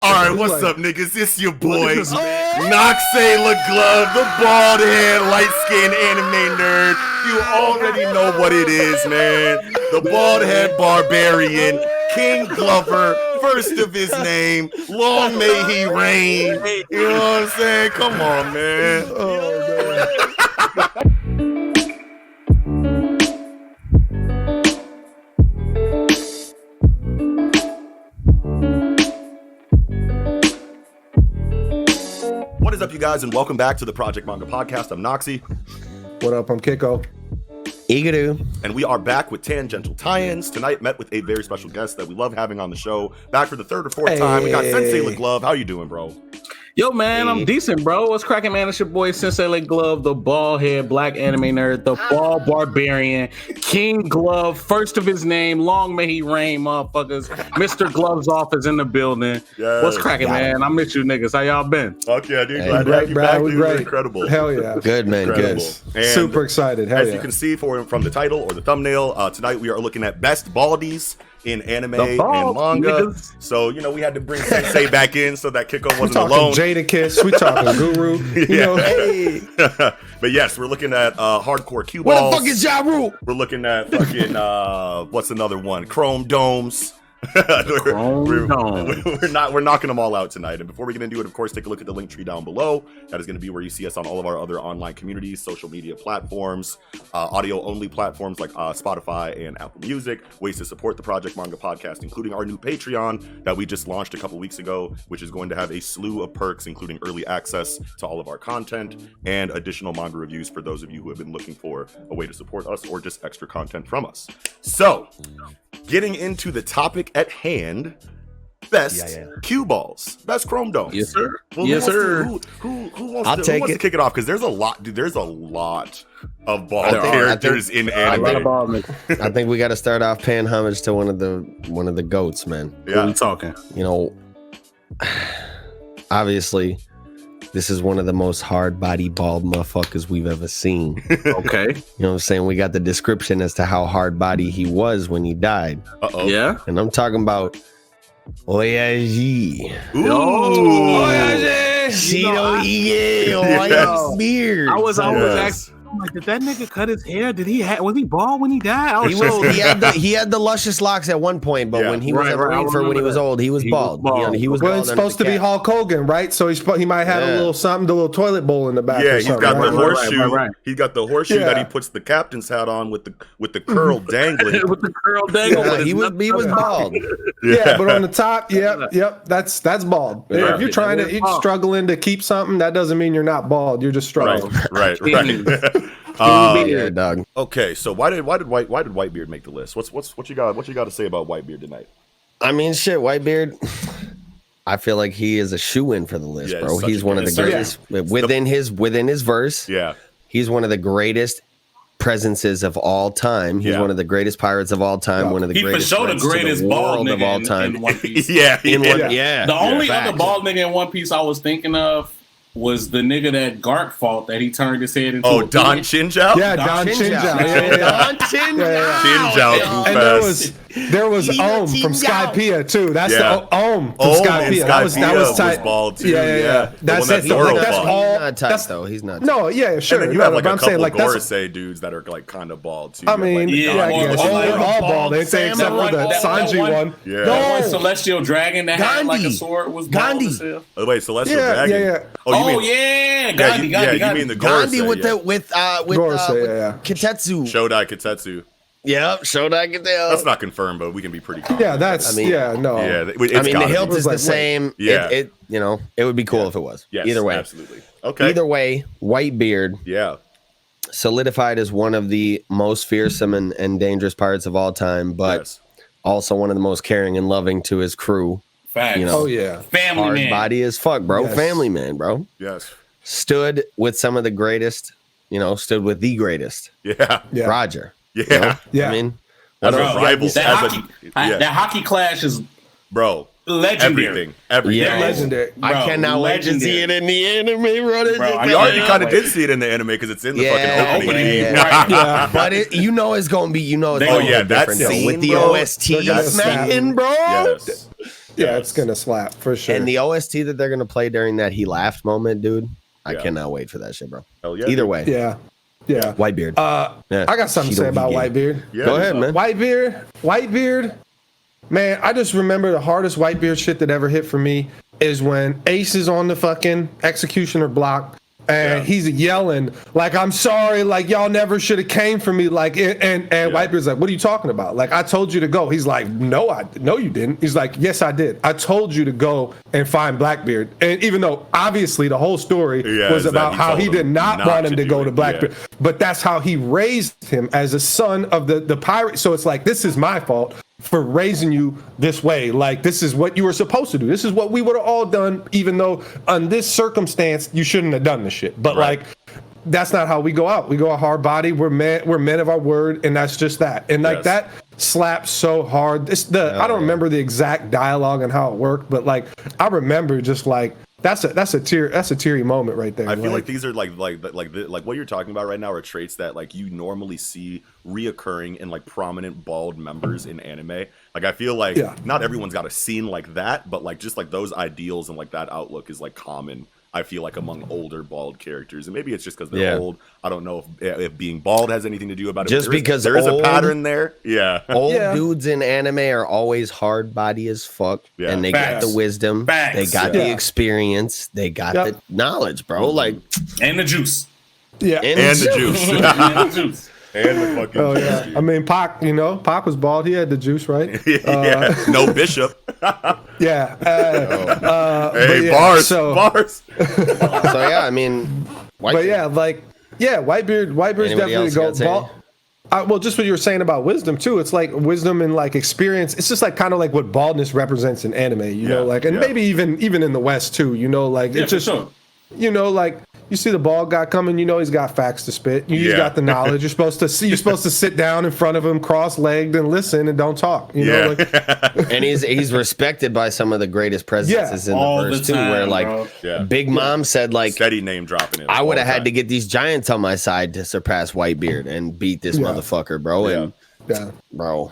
All right, what's up, niggas? It's your boy, M.A.N.G.A Le Glove, the bald head, light-skinned anime nerd. You already know what it is, man. The bald head barbarian, King Glover, first of his name. Long may he reign. You know what I'm saying? Come on, man. Oh, man. What is up, you guys, and welcome back to the Project Manga Podcast. I'm Noxie. What up? I'm Kiko. Igadu. And we are back with Tangential tie-ins. Tonight, met with a very special guest that we love having on the show. Back for the third or fourth time. We got Sensei Le Glove. How you doing, bro? Yo, man, I'm decent, bro. What's cracking, man? It's your boy, Sensei Le Glove, the bald head black anime nerd, the ball barbarian, King Glove, first of his name. Long may he reign, motherfuckers. Mr. Glove's off is in the building. Yes. What's cracking, man? I miss you niggas. How y'all been? Fuck yeah, dude. Glad to have you back, dude. Great. Incredible. Hell yeah. Good, man. Incredible. Good. Super excited. Hell as you can see from the title or the thumbnail, tonight we are looking at best Baldies in anime and manga. Niggas. So, you know, we had to bring Sensei back in so that Kiko wasn't alone. Jada Kiss, we talking Guru. You know, hey. But yes, we're looking at hardcore cue balls. What the fuck is Ja Rule? We're looking at fucking what's another one? Chrome domes. We're knocking them all out tonight. And before we get into it, of course, take a look at the link tree down below. That is going to be where you see us on all of our other online communities, social media platforms, audio only platforms like Spotify and Apple Music, ways to support the Project Manga Podcast, including our new Patreon that we just launched a couple weeks ago, which is going to have a slew of perks, including early access to all of our content and additional manga reviews for those of you who have been looking for a way to support us or just extra content from us. So, getting into the topic at hand, best cue balls, best chrome domes. Yes, sir. Well, yes, sir. Who wants to kick it off? Because there's a lot, dude. There's a lot of ball characters in anime. I think we got to start off paying homage to one of the goats, man. Yeah, what are we talking? You know, obviously, this is one of the most hard body bald motherfuckers we've ever seen. Okay. You know what I'm saying? We got the description as to how hard body he was when he died. Uh-oh. Yeah. And I'm talking about Oyaji. Ooh. Shido Ige, beard. I was asking, I'm like, did that nigga cut his hair? Was he bald when he died? He had the luscious locks at one point, but when he was when he was old, he was bald. He was well, it's supposed to be Hulk Hogan, right? So he might have a little something, the little toilet bowl in the back. Yeah, he's got the horseshoe. Right. He's got the horseshoe that he puts the captain's hat on with the curl dangling. With the curl dangling. He was bald. Yeah, but on the top, yep, that's bald. Yeah. If you're struggling to keep something, that doesn't mean you're not bald. You're just struggling. Right. Yeah, dog. Okay, so why did Whitebeard make the list? What you got to say about Whitebeard tonight? I mean, shit, Whitebeard. I feel like he is a shoe-in for the list, bro. He's one of the greatest within his verse. Yeah, he's one of the greatest presences of all time. He's one of the greatest pirates of all time. One of the greatest. He for sure the greatest bald nigga of all time. In One Piece. The only other bald nigga in One Piece I was thinking of was the nigga that Garp fought that he turned his head into. Don Chinjao? Yeah, Don Chinjao. Don Chinjao. And there was Om from Skypiea too. That's the Om from Skypiea. That was tight. Bald too. Yeah. That's all. He's not tight though. He's not. No, yeah, sure. And then you have like a couple of Gorosei dudes that are like kind of bald too. I mean, they're all bald. They say except for the Sanji one. Yeah. That one celestial dragon that had like a sword was bald. Oh wait, celestial dragon. Yeah. Gandhi. You mean the Gorosei? Gandhi with Kitetsu. Shodai Kitetsu. Yep, Shodai Kitetsu. That's not confirmed, but we can be pretty confident. Yeah, the hilt is the same. Yeah. It would be cool if it was. Yes, either way. Absolutely. Okay. Either way, Whitebeard. Solidified as one of the most fearsome and dangerous pirates of all time, but also one of the most caring and loving to his crew. Facts. Family hard man. Body as fuck, bro. Yes. Family man, bro. Yes. Stood with some of the greatest. Stood with the greatest. Yeah. Roger. Yeah. Yeah. I mean, as rivals. That hockey clash is bro. Everything. Yeah, legendary. Bro, I cannot wait to see it in the anime, bro. We already kind of did see it in the anime because it's in the fucking opening. Yeah. But it's gonna be, that scene with the OST smacking, bro. Yes. Yeah, it's gonna slap for sure. And the OST that they're gonna play during that he laughed moment, dude. I cannot wait for that shit, bro. Hell yeah. Either way. Yeah. Whitebeard. I got something to say about Whitebeard. Yeah, go ahead, man. Whitebeard. Man, I just remember the hardest Whitebeard shit that ever hit for me is when Ace is on the fucking executioner block and he's yelling like, "I'm sorry, like y'all never should have came for me." Like, and Whitebeard's like, "What are you talking about? Like, I told you to go." He's like, "No, you didn't." He's like, "Yes, I did. I told you to go and find Blackbeard." And even though obviously the whole story was about how he did not want him to go to Blackbeard, but that's how he raised him as a son of the pirate. So it's like, this is my fault for raising you this way. Like, this is what you were supposed to do. This is what we would have all done, even though on this circumstance you shouldn't have done this shit. But like, that's not how we go out. We go out hard body. We're men of our word, and that's just that. And like that slaps so hard. I don't remember the exact dialogue and how it worked, but like I remember just like that's a teary moment right there. I feel like these are like what you're talking about right now are traits that like you normally see reoccurring in like prominent bald members in anime. Like I feel like not everyone's got a scene like that, but like just like those ideals and like that outlook is like common. I feel like among older bald characters, and maybe it's just because they're old. I don't know if being bald has anything to do about it. Just because there is a pattern there. Old dudes in anime are always hard body as fuck, and they got the wisdom, they got the experience, they got the knowledge, bro. Like, and the juice, and the juice. And the juice. And the fucking juice. I mean, Pac, Pac was bald. He had the juice, right? No Bishop. Hey, bars. So yeah, I mean, Whitebeard's definitely go bald. Well, just what you were saying about wisdom too. It's like wisdom and like experience. It's just like kind of like what baldness represents in anime, you know, like, and maybe even in the West too, like it's just, like you see the bald guy coming, he's got facts to spit. He's got the knowledge. You're supposed to sit down in front of him, cross-legged, and listen and don't talk. You know, and he's respected by some of the greatest presences in the verse too. Where like Big Mom said, like steady name dropping it. I would have had to get these giants on my side to surpass Whitebeard and beat this motherfucker, bro. And bro.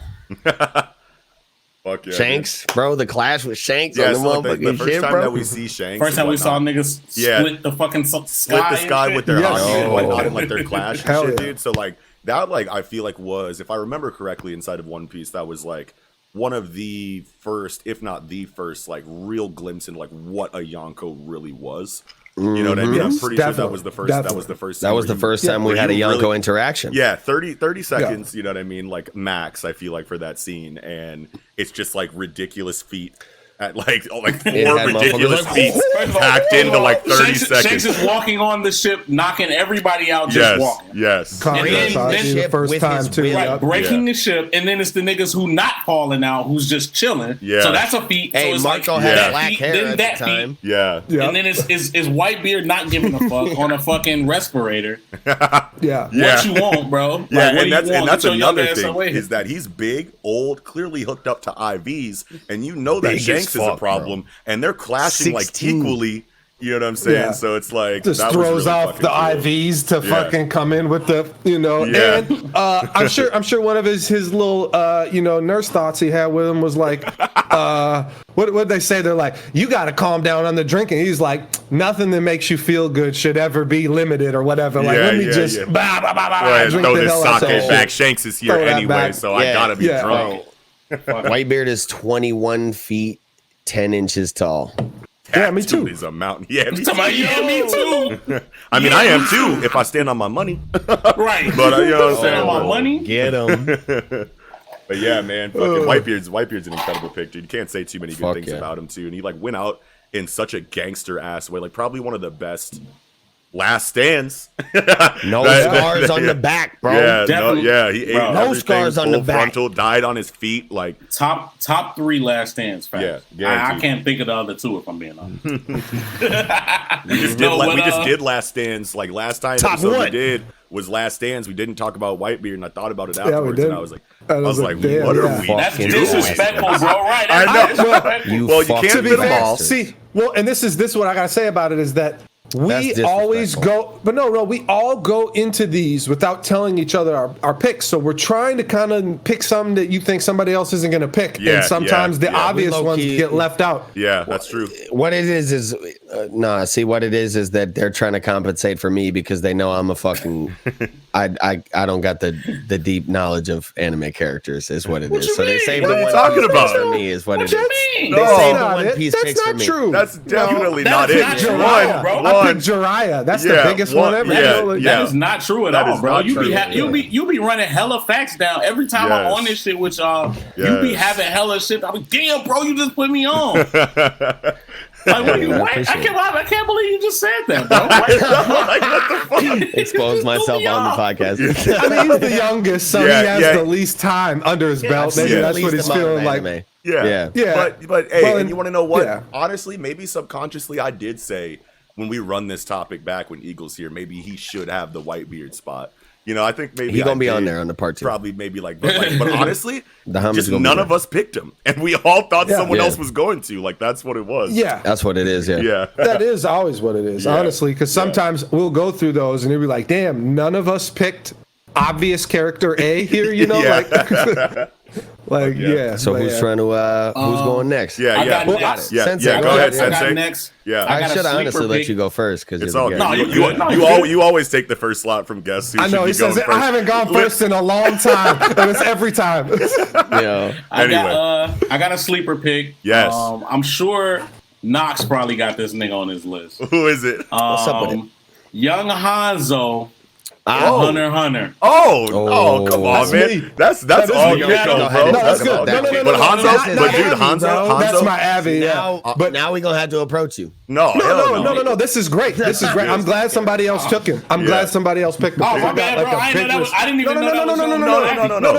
Fuck yeah, Shanks, bro, the clash with Shanks on the motherfucking the first shit, time bro. that we see Shanks, first time we saw niggas split the fucking sky with their hockey and whatnot, and like their clash and shit, dude. So like that, like I feel like was, if I remember correctly, inside of One Piece, that was like one of the first, if not the first, like real glimpse into like what a Yonko really was. You know what I mean? I'm pretty sure that was the first. That was the first. That was the first time we had a Yonko interaction. Yeah, 30 seconds. You know what I mean? Like max. I feel like for that scene, and it's just like ridiculous feet. At like 4 ridiculous feet packed into like 30 seconds. Shanks is walking on the ship, knocking everybody out, just walking. Yes. And then the first time too. Breaking the ship, and then it's the niggas who not falling out, who's just chilling. Yeah. So that's a feat. Hey, so it's Marco like had black hair at the time. Feat. Yeah. And then it's Whitebeard not giving a fuck on a fucking respirator. What you want, bro? Yeah, like, and that's another thing is that he's big, old, clearly hooked up to IVs, and you know that Shanks is a problem, and they're clashing 16. Like equally. You know what I'm saying? Yeah. So it's like just throws really off the cool. IVs to fucking come in with the, and I'm sure one of his little nurse thoughts he had with him was like, what they say? They're like, you got to calm down on the drinking. He's like, nothing that makes you feel good should ever be limited or whatever. Like, let me just drink throw the this hell sake back. Shanks is here anyway, so I gotta be drunk. Whitebeard is 21 feet 10 inches tall. Yeah, me too. He's a mountain. Yeah, me too. I mean, I am too if I stand on my money. Right. But you know what I'm saying? On my money. Get him. But yeah, man, fucking Whitebeard's an incredible pick, dude. You can't say too many good things about him too. And he like went out in such a gangster ass way, like probably one of the best last stands. No scars on the back, bro. He ate no scars on the back. Frontal, died on his feet. Like top 3 last stands. Facts. Yeah, I can't think of the other 2 if I'm being honest. we just did last stands like last time. Top 1. We did was Last Stands. We didn't talk about Whitebeard, and I thought about it afterwards, and I was like, damn, what are we? That's disrespectful, bro. Right? I know. Well, you can't fit them all. See, well, and this is what I gotta say about it is that we always go, but no, we all go into these without telling each other our picks. So we're trying to kind of pick something that you think somebody else isn't going to pick. And sometimes the obvious ones get left out. Yeah, that's true. What it is what it is that they're trying to compensate for me because they know I'm a fucking, I don't got the deep knowledge of anime characters is what it is. So they save the One Piece picks for me is what it is. They save the One Piece picks for me. That's not true. That's definitely not it. I picked Jiraiya. That's the biggest one ever. That is not true at all, bro. You be running hella facts down every time I'm on this shit with y'all. You be having hella shit. I'm like, damn, bro, you just put me on. Like, I can't believe you just said that, bro. Expose myself on the podcast. I mean, he's the youngest, so he has the least time under his belt. Maybe that's what he's feeling like. Yeah. But hey, and you want to know what? Honestly, maybe subconsciously, I did say when we run this topic back when Eagle's here, maybe he should have the Whitebeard spot. You know, I think maybe he's gonna be on there on the part 2. Probably, maybe but honestly, just none of us picked him, and we all thought someone else was going to. Like that's what it was. Yeah, that's what it is. Yeah, that is always what it is. Honestly, because sometimes we'll go through those and you'll be like, "Damn, none of us picked obvious character A here." You know, So who's trying to? Who's going next? Go ahead, Sensei. Next. Yeah, I should honestly let you go first because it's all good. You always take the first slot from guests. I know. He says I haven't gone first in a long time, and it's every time. I got a sleeper pick. Yes, I'm sure Knox probably got this nigga on his list. Who is it? What's up with it? Young Hanzo. Hunter. Oh, come on, man. That's all Kiko, bro. That's good. But Hanzo, that's my Avi. But now we're gonna have to approach you. No. This is great. I'm glad somebody else took him. I'm glad somebody else picked him. Oh, my bad, bro. I didn't even know that was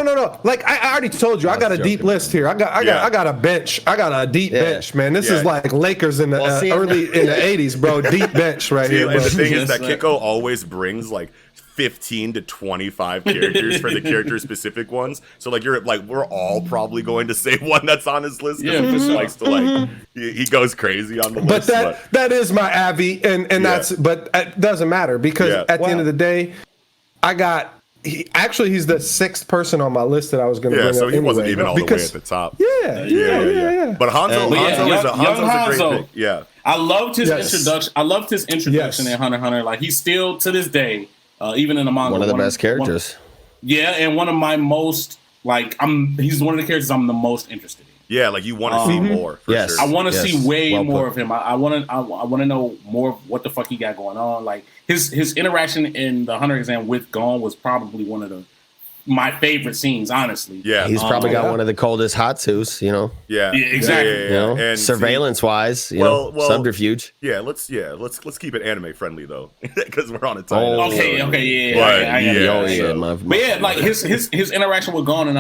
No. Like I already told you, I got a deep list here. I got a bench. I got a deep bench, man. This is like Lakers in the early in the '80s, bro. Deep bench right here. And the thing is that Kiko always brings like 15 to 25 characters for the character specific ones. So we're all probably going to say one that's on his list. Yeah, he likes to he goes crazy on the list. But that is my Avi, and that's but it doesn't matter because at the end of the day, he's the 6th person on my list that I was going to bring so up he wasn't even all the way at the top. Yeah. But Hanzo's a great pick. Yeah. I loved his introduction. I loved his introduction in Hunter x Hunter. Like he's still to this day. Even in the manga, one of the best characters. And one of my most he's one of the characters I'm the most interested in. Yeah, like you want to see more. Yes, sure. I want to see way more of him. I want to know more of what the fuck he got going on. Like his interaction in the Hunter exam with Gon was probably one of my favorite scenes, honestly. Yeah, he's probably got one of the coldest Hatsus, you know. Yeah, exactly. You know, and surveillance wise, you know, subterfuge. Yeah, let's keep it anime friendly though, because we're on a time. Okay, But yeah, like his interaction with Gon in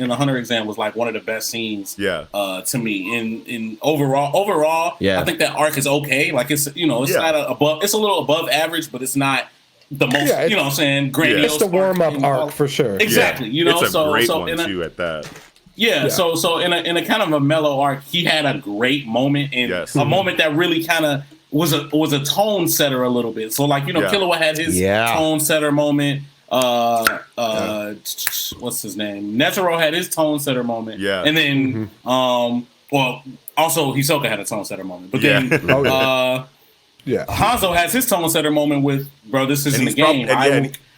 the Hunter exam was like one of the best scenes. Yeah, to me, in overall, I think that arc is okay. Like it's not it's a little above average, but it's not the most, you know what I'm saying, grandiose. It's the warm-up arc for sure. Exactly. You know, it's a great one too at that. Yeah, so in a kind of a mellow arc, he had a great moment and a moment that really kind of was a tone setter a little bit. So like, you know, Killua had his tone setter moment. What's his name? Netero had his tone setter moment. Yeah. And then well, also Hisoka had a tone setter moment. But then Hanzo has his tone setter moment with, bro, this isn't a game.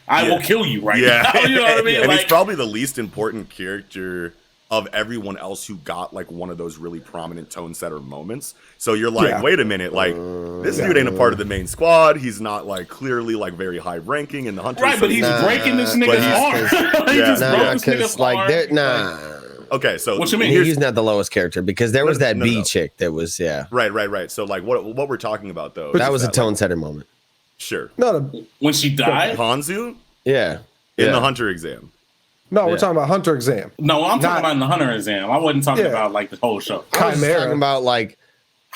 I will kill you right now. You know what I mean? And he's probably the least important character of everyone else who got like one of those really prominent tone setter moments. So you're like, wait a minute, like this dude ain't a part of the main squad. He's not like clearly like very high ranking in the Hunter. Right, but he's breaking this nigga's arm. He just broke this nigga's arm. Okay, so what you mean? He's not the lowest character because there was that B chick that was right. So like what we're talking about though, that was a tone setter moment. Sure. When she died, Hanzo. Yeah. In the Hunter exam. No, we're talking about Hunter exam. No, I'm talking about in the Hunter exam. I wasn't talking about like the whole show. I was talking about like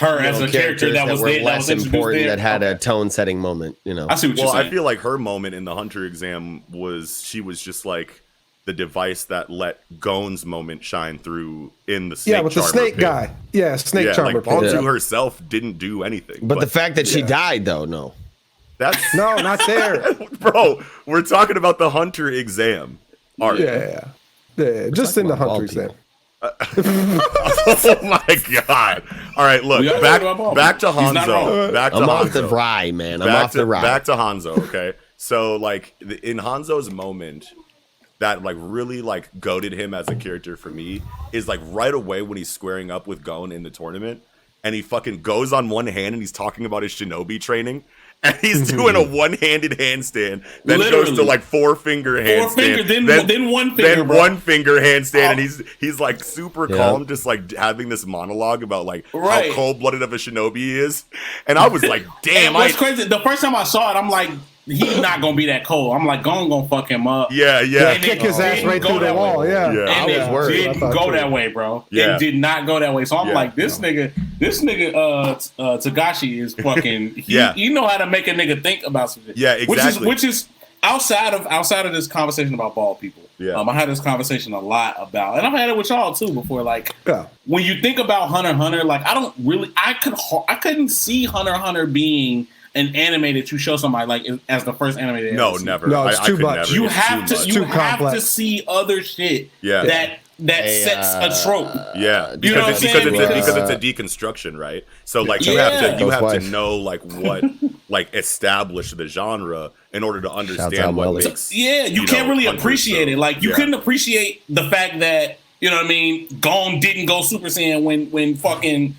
her as a character that was there, less that was important, there. that had a tone setting moment. You know, I see what you're saying. I feel like her moment in the Hunter exam was she was just like the device that let Gon's moment shine through in the snake. Yeah, with the snake pit. guy. Yeah, snake charmer. Like Bonsu herself didn't do anything. But the fact that she died, though, no. That's no, not there, bro. We're talking about the Hunter exam. Art. Yeah, just in the Hunter exam. Oh my god! All right, look back to Hanzo. Back to I'm Hanzo. off the rye, man. I'm off the rye. Back to Hanzo. Okay, so like in Hanzo's moment, that like really like goated him as a character for me is like right away when he's squaring up with Gon in the tournament, and he fucking goes on one hand and he's talking about his shinobi training. And he's doing a one-handed handstand, then goes to like four-finger handstand, then one finger, then one finger handstand, and he's like super calm, just like having this monologue about like how cold-blooded of a shinobi he is. And I was like, damn, what's crazy? The first time I saw it, I'm like, he's not gonna be that cold. I'm like, Gon gonna fuck him up. Yeah. Kick his ass right through the wall. Yeah. And it didn't go that way, bro. Yeah. It did not go that way. So I'm like, this nigga, Tagashi is fucking. He know how to make a nigga think about something. Yeah, exactly. Which is outside of this conversation about bald people. Yeah. I had this conversation a lot about, and I've had it with y'all too before. Like, when you think about Hunter x Hunter, like I couldn't see Hunter x Hunter being an anime that you show somebody like as the first anime they no ever never no it's too much. You have to see other shit that sets a trope. Because it's a deconstruction, right? So like you have to know like what like establish the genre in order to understand what makes you can't really appreciate it. Like you couldn't appreciate the fact that, you know what I mean, Gon didn't go Super Saiyan when fucking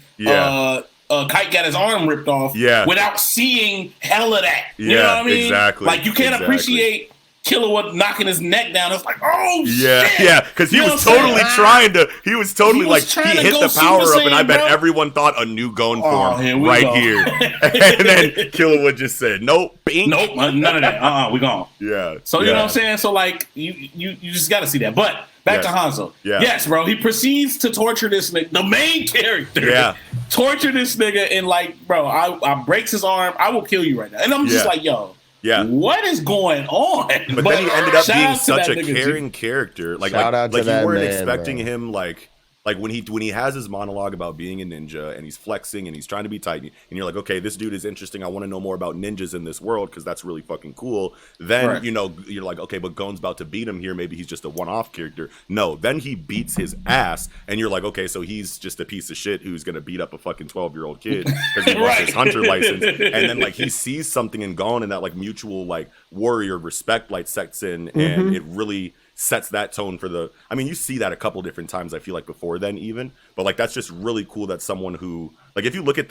Kite got his arm ripped off without seeing hell of that. You know what I mean? Exactly. Like you can't appreciate Killua knocking his neck down. It's like, oh shit. Yeah, because he was totally trying to. He was totally like he hit the power up, and I bet everyone thought a new Gon form here. And then Killua just said, "Nope, nope, none of that. We gone." Yeah. So you know what I'm saying? So like you just got to see that, but. Back to Hanzo. Yes, bro. He proceeds to torture this nigga, the main character. Yeah. Torture this nigga and like, bro, I breaks his arm. I will kill you right now. And I'm just like, yo, what is going on? But then he ended up being such a caring character. Like you weren't expecting him like when he has his monologue about being a ninja and he's flexing and he's trying to be tight and you're like, okay, this dude is interesting. I want to know more about ninjas in this world because that's really fucking cool. Then, you know, you're like, okay, but Gon's about to beat him here. Maybe he's just a one-off character. No, then he beats his ass and you're like, okay, so he's just a piece of shit who's going to beat up a fucking 12-year-old kid because he wants his hunter license. And then like he sees something in Gon and that like mutual like warrior respect like sets in and it really sets that tone for the. I mean, you see that a couple different times. I feel like before then, even, but like that's just really cool. That someone who like, if you look at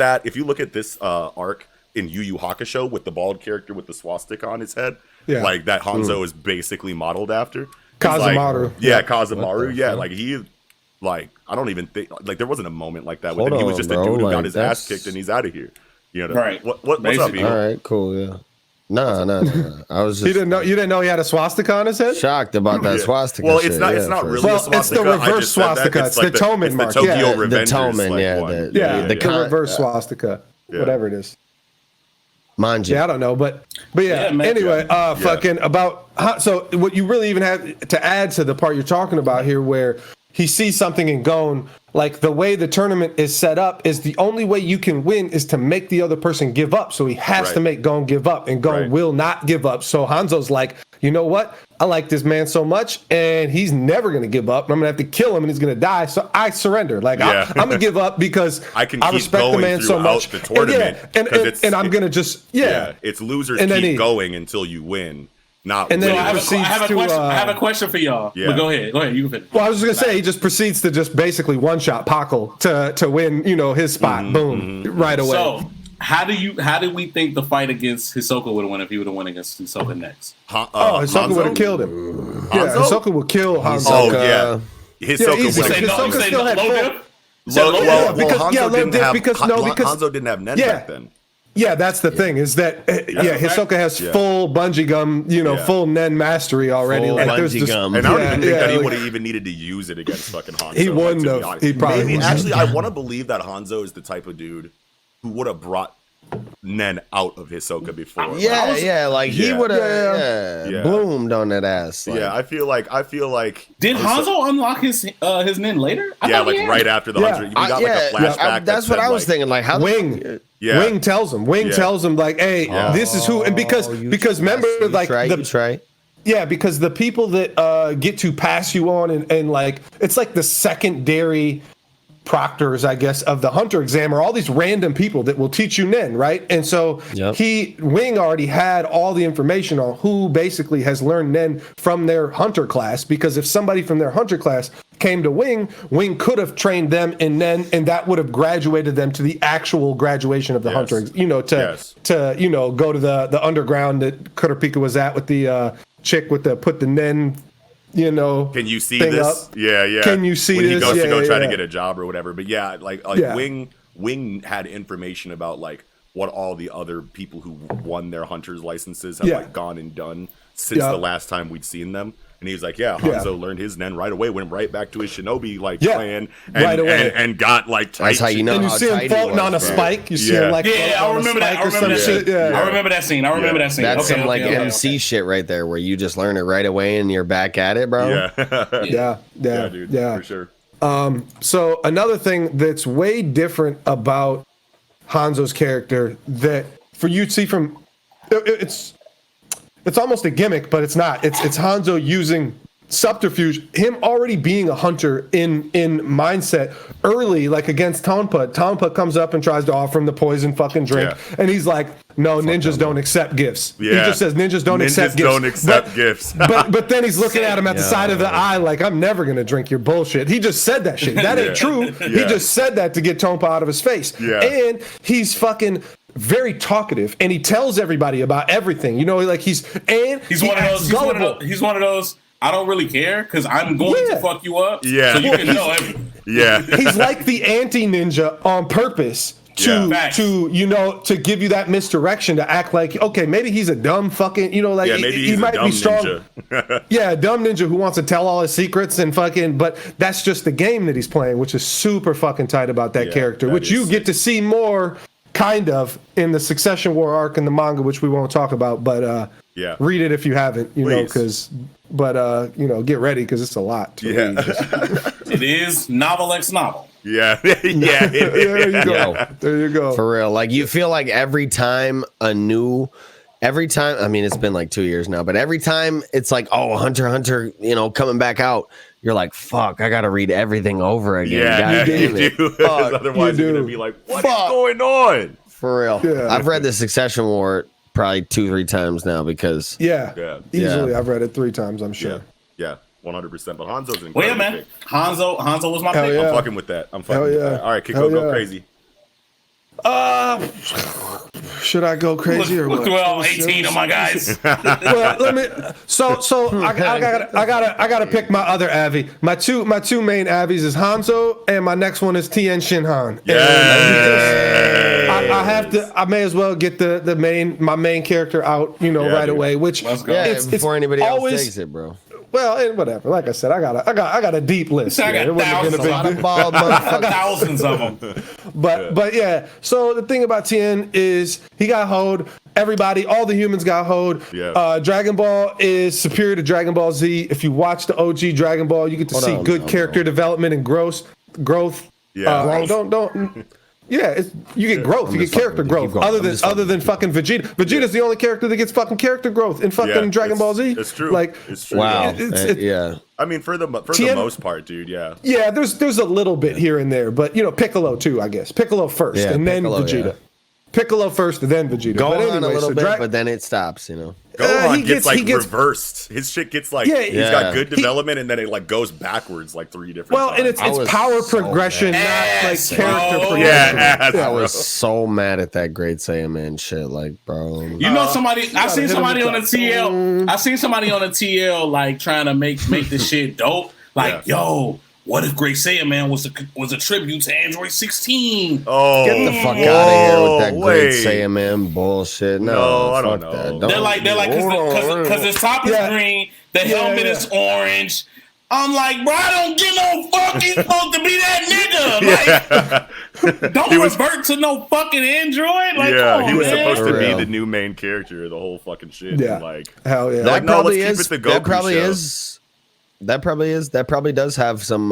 this arc in Yu Yu Hakusho with the bald character with the swastika on his head, like that Hanzo is basically modeled after Kazemaru. Like, Kazemaru. Yeah, like he, like I don't even think like there wasn't a moment like that with him. He was just a dude who got his ass kicked and he's out of here. You know, right? What's up, Eagle? All right, cool, yeah. No. I was just. You didn't know he had a swastika on his head? Shocked about that swastika. Well, it's not really a swastika. It's the reverse swastika. It's the Toman mark. The Tokyo Revengers. The Toman, the reverse swastika. Whatever it is. M.A.N.G.A. Yeah, I don't know, but anyway, fucking about so what you really even have to add to the part you're talking about here, where he sees something in Gon. Like the way the tournament is set up is the only way you can win is to make the other person give up. So he has to make Gon give up, and Gon will not give up. So Hanzo's like, you know what? I like this man so much, and he's never going to give up. I'm going to have to kill him, and he's going to die. So I surrender. Like I'm going to give up because I respect the man so much. The tournament, and I'm going to just it's losers keep going until you win. And then I have a question for y'all. Yeah. But go ahead. You can finish. Well, I was just gonna say he just proceeds to just basically one-shot Paco to win, his spot. Boom, right away. So how do we think the fight against Hisoka would have won if he would have won against Hisoka next? Hisoka would have killed him. Yeah, Hisoka would kill Hanzo. Oh yeah, Hisoka still had because Hanzo didn't have Nen back then. Yeah, that's the thing is that Hisoka has full bungee gum, full Nen mastery already. Full bungee gum. And I don't even think that he would have even needed to use it against fucking Hanzo. He wouldn't have. He probably actually, I want to believe that Hanzo is the type of dude who would have brought Nen out of Hisoka before. Yeah, like he would have bloomed on that ass. Like. Yeah, I feel like did Hanzo unlock his Nen later? Right after the hunter. We got like a flashback. That's what I was thinking. Like how Wing tells him. Wing tells him like, "Hey, this is who." And because remember, like yeah, because the people that get to pass you on and like it's like the secondary proctors, I guess, of the hunter exam are all these random people that will teach you Nen, right? And so Wing already had all the information on who basically has learned Nen from their hunter class, because if somebody from their hunter class came to Wing could have trained them in Nen, and that would have graduated them to the actual graduation of the hunter, to go to the underground that Kurapika was at with the chick with the put the Nen, can you see this up. Yeah Can you see when this he goes to go try to get a job or whatever, but Wing had information about like what all the other people who won their hunter's licenses have like gone and done since the last time we'd seen them. And he was like, Hanzo learned his Nen right away, went right back to his shinobi clan, and, right away. and got like tight. That's how you know. And you see him floating on a spike. You see him like I remember that. I remember that scene. That's some MC shit right there, where you just learn it right away and you're back at it, bro. Yeah, dude, for sure. So another thing that's way different about Hanzo's character that for you to see from it's almost a gimmick, but it's not. It's Hanzo using subterfuge, him already being a hunter in mindset early, like against Tonpa. Tonpa comes up and tries to offer him the poison fucking drink, and he's like, "No, ninjas don't accept gifts." He just says ninjas don't accept gifts. But then he's looking at him at the side of the eye like, "I'm never gonna drink your bullshit." He just said that shit. That ain't true. He just said that to get Tonpa out of his face. And he's fucking very talkative, and he tells everybody about everything. Like he's one of those. I don't really care because I'm going to fuck you up. Yeah, so you can know everything. Yeah, he's like the anti-ninja on purpose to give you that misdirection, to act like, okay, maybe he's a dumb fucking, maybe he might be strong. Ninja. A dumb ninja who wants to tell all his secrets and fucking, but that's just the game that he's playing, which is super fucking tight about that character, which you get to see more kind of in the Succession War arc in the manga, which we won't talk about, but read it if you haven't, get ready because it's a lot to read. It is novel X novel. There you go. For real. Like you feel like every time, I mean, it's been like 2 years now, but every time it's like, oh, Hunter, coming back out, you're like, fuck, I gotta read everything over again. You do. Otherwise you're gonna be like, what is going on? For real. I've read the Succession War probably 2-3 times now because easily I've read it 3 times, I'm sure. 100%. But Hanzo's incredible. Wait a minute, Hanzo was my pick. I'm fucking with that. All right, Kiko, go crazy. Should I go crazy or what? 12, 18 of my guys. Well, let me. So I gotta pick my other Avi. My two main Avis is Hanzo, and my next one is Tien Shinhan. I have to. I may as well get my main character out, right away. Which before anybody else takes it, bro. Well, and whatever. Like I said, I got a deep list. I got thousands of them. But yeah. So the thing about Tien is he got hoed. Everybody, all the humans got hoed. Dragon Ball is superior to Dragon Ball Z. If you watch the OG Dragon Ball, you get to see good character development and growth. Yeah. Don't. Yeah, you get growth. You get character growth. Other than fucking Vegeta. Vegeta's the only character that gets fucking character growth in fucking Dragon Ball Z. It's true. It's true. Wow. I mean, for the most part, dude. Yeah. Yeah. There's a little bit here and there, but Piccolo too, I guess. Piccolo first, and then Vegeta. Yeah. Piccolo first, and then Vegeta. Go on a little bit, but then it stops. Gohan gets reversed. His shit gets he's got good development, and then it goes backwards 3 different times. And it's power progression, not character progression. Yeah, I was so mad at that Great Saiyaman shit, bro. I seen somebody on the TL trying to make this shit dope. Yo, what if Great Saiyaman was a tribute to Android 16? Oh, get the fuck out of here with that Great Saiyaman bullshit. No, I don't know. They're like because his top is green, the helmet is orange. I'm like, bro, I don't get no fucking supposed to be that nigga. Like, don't revert to no fucking android. Like, he was man. supposed to be the new main character of the whole fucking shit. Yeah, And like, hell yeah. That no, let's probably keep is. it the Goku That probably does have some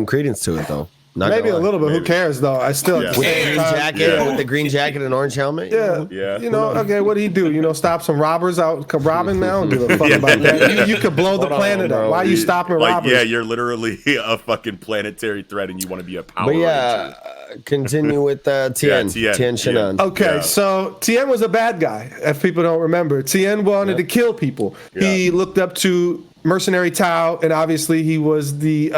credence to it though. Not Maybe a gonna lie. little bit. Who cares though? I still Yeah. With the green jacket, with the green jacket and orange helmet. Yeah. You know, okay, what did he do? You know, stop some robbers out robbing now? Don't give a fuck about that. You could blow the planet up. Why are you stopping robbers? Yeah, you're literally a fucking planetary threat and you want to be a Power But yeah, Ranger. continue with Tien Shannon. Okay, so Tien was a bad guy, if people don't remember. Tien wanted to kill people. He looked up to Mercenary Tao, and obviously he was the,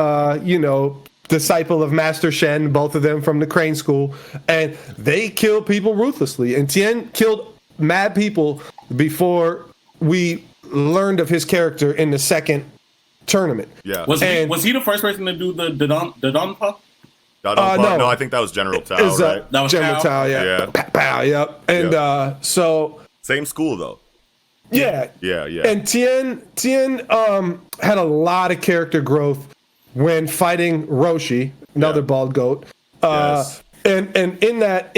disciple of Master Shen, both of them from the Crane School, and they killed people ruthlessly. And Tien killed mad people before we learned of his character in the second tournament. Yeah. Was he the first person to do the Donpa? No, I think that was General Tao, right? That was General Tao, Yeah. Pow, yep. And so same school though. yeah. And Tien had a lot of character growth when fighting Roshi, another bald goat. Yes. And in that,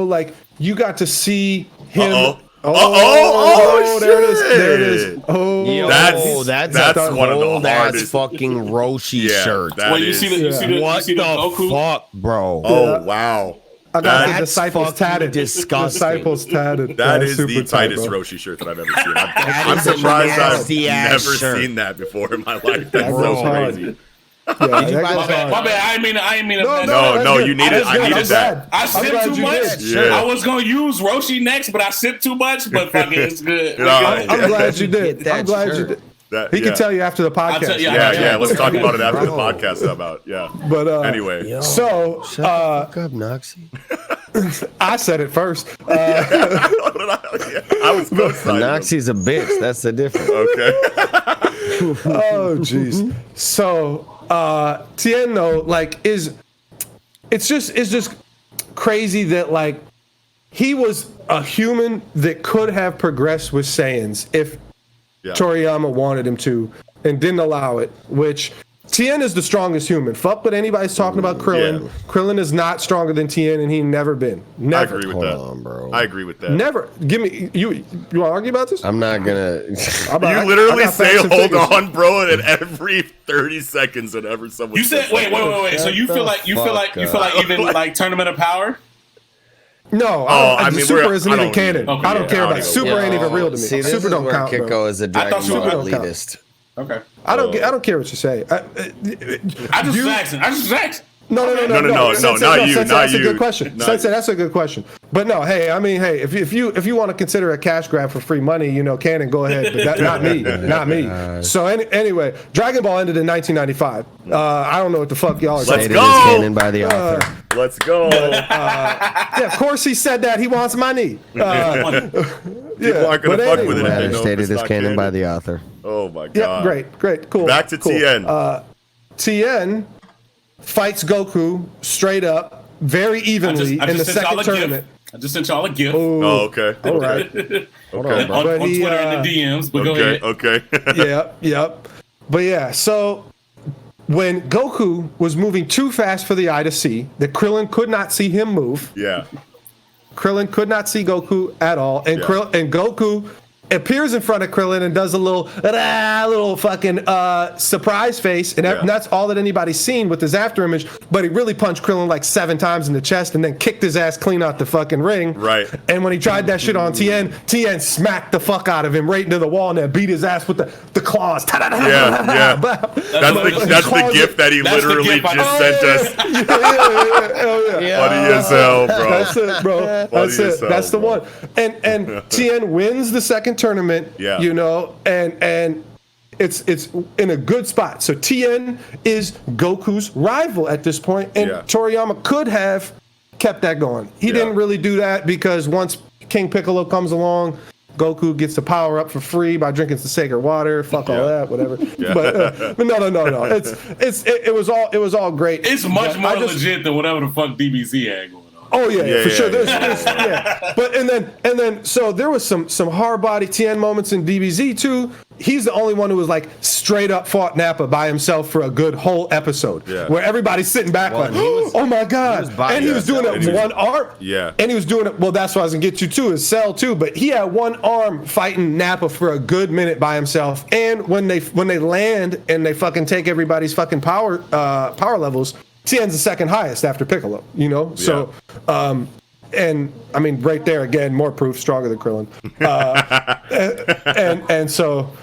like you got to see him. There it is. Oh, Yo, that's one of the hardest fucking Roshi shirts. Well, you see the what the Goku? fuck, bro? Oh wow. I got the That's disciples tatted. disgusting. Disciples tatted. That Yeah, is super the tight, tightest bro. Roshi shirt that I've ever seen. I'm is a surprised I've nasty-ass never shirt. seen that before in my life. That's goes so hard. crazy. Yeah, that goes My hard. bad. I ain't mean it. No, No, that's you good. needed. That's I good. needed I'm that. glad. I I'm sipped glad too you much. did. Yeah. I was gonna use Roshi next, but I sipped too much. But fucking, it's good. You know, I'm glad you did. Get that I'm glad you shirt. did. That- He yeah. can tell you after the podcast. Yeah. Let's talk about it after the Bro. podcast. About But anyway. Yo, So, shut the fuck up, Noxie. I said it first. I was both sides. Noxie's a bitch. That's the difference. Okay. Oh, jeez. So, Tien though, like, it's just crazy that like he was a human that could have progressed with Saiyans if Toriyama wanted him to and didn't allow it, which Tien is the strongest human. Fuck what anybody's talking about Krillin. Yeah. Krillin is not stronger than Tien, and he never been. Never. I agree with Hold that. on, bro. I agree with that. Never. Give me you want to argue about this? I'm not gonna. You literally say "hold on, bro," and every 30 seconds, whenever someone You said wait. So you feel like even like Tournament of Power? No, I mean, Super isn't I even don't canon. even- I don't care I about don't Super. even- Ain't even real to me. See, this Super is don't where count, Kiko bro. is a I thought Dragon Super Ball don't count. elitist. Okay. I don't care what you say. I just asked. No, not you, Sensei, not that's a you. good question. Not Sensei, you. that's a good question. But no, if you want to consider a cash grab for free money, canon, go ahead. But not me. So anyway, Dragon Ball ended in 1995. I don't know what the fuck y'all are Let's saying. Stated go. as canon by the author. Let's go. Yeah, of course he said that. He wants money. People aren't gonna but fuck anyway. with it. If they know Stated it's as not canon by the author. Oh my Yeah, god. great, cool. Back to cool. Tien. Tien fights Goku straight up, very evenly in the second tournament. I just sent y'all a gift Ooh, Oh, okay. all right. Hold on, bro. on But he, Twitter and the DMs. But go Okay. ahead. Okay. Yep. But yeah, so when Goku was moving too fast for the eye to see, that Krillin could not see him move. Yeah. Krillin could not see Goku at all, and Yeah. and Goku appears in front of Krillin and does a little fucking surprise face, and that's all that anybody's seen with his after image. But he really punched Krillin like 7 times in the chest and then kicked his ass clean out the fucking ring. Right. And when he tried that shit on Tien smacked the fuck out of him right into the wall and then beat his ass with the claws. Yeah. That's the gift that he That's the literally gift I- just sent us. Yeah. Funny as hell, bro. That's it, bro. That's Funny as it. hell, That's the bro. one. And Tien wins the second tournament. Yeah. And it's in a good spot. So Tien is Goku's rival at this point, and Yeah. Toriyama could have kept that going. He Yeah. didn't really do that because once King Piccolo comes along, Goku gets the power up for free by drinking the sacred water. Fuck all that, whatever. Yeah. But no. It was all great. It's much But more I just- legit than whatever the fuck DBZ had going on. Oh yeah, for sure. Yeah. There's But and then so there was some hard body Tien moments in DBZ too, he's the only one who was like straight up fought Nappa by himself for a good whole episode, where everybody's sitting back like, oh my god, and he was doing it with one arm. And he was doing it. Well, that's what I was gonna get you to is Cell too, but he had one arm fighting Nappa for a good minute by himself. And when they land and they fucking take everybody's fucking power levels, Tien's the second highest after Piccolo. You know, so. And I mean, right there again, more proof, stronger than Krillin. And so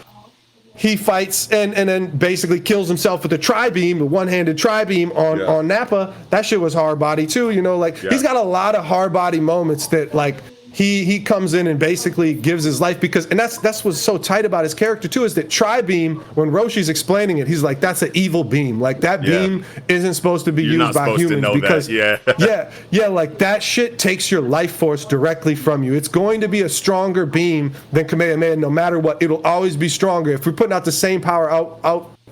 he fights and then basically kills himself with the tri-beam, the one-handed tri-beam on Nappa. That shit was hard body too, you know. Like he's got a lot of hard body moments that like he comes in and basically gives his life because, and that's what's so tight about his character too, is that tri-beam, when Roshi's explaining it, he's like, that's an evil beam. Like that beam isn't supposed to be used by humans because like that shit takes your life force directly from you. It's going to be a stronger beam than Kamehameha no matter what. It'll always be stronger. If we're putting out the same power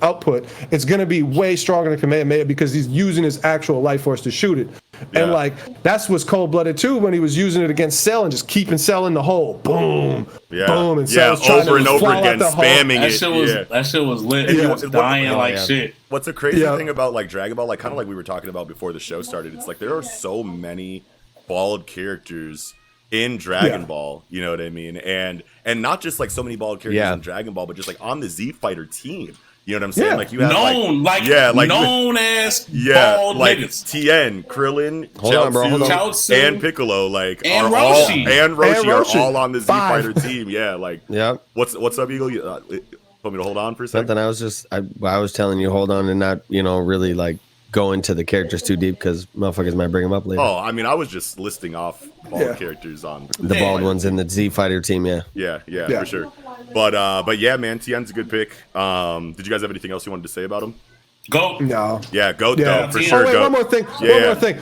output, it's going to be way stronger than Kamehameha because he's using his actual life force to shoot it. And like that's what's cold-blooded too when he was using it against Cell and just keeping Cell in the hole. Boom, boom, and Cell was trying over and over again, spamming it. That shit was lit. He was dying like shit. What's the crazy thing about like Dragon Ball, like kind of like we were talking about before the show started, it's like there are so many bald characters in Dragon Ball, you know what I mean? And not just like so many bald characters in Dragon Ball, but just like on the Z Fighter team. You know what I'm saying? Like you have known as bald like niggas. Tien, Krillin, Chaozu, and Piccolo, like and Roshi. Roshi are all on the Z Fighter team. Yeah, like what's up, Eagle? Want me to hold on for a second? Something I was telling you, hold on and not really like go into the characters too deep because motherfuckers might bring them up later. Oh, I mean, I was just listing off bald characters on the bald ones in the Z Fighter team. Yeah, for sure. But yeah, man, Tien's a good pick. Did you guys have anything else you wanted to say about him? Goat. No. Yeah, goat though, for sure. Oh, wait, goat. one more thing.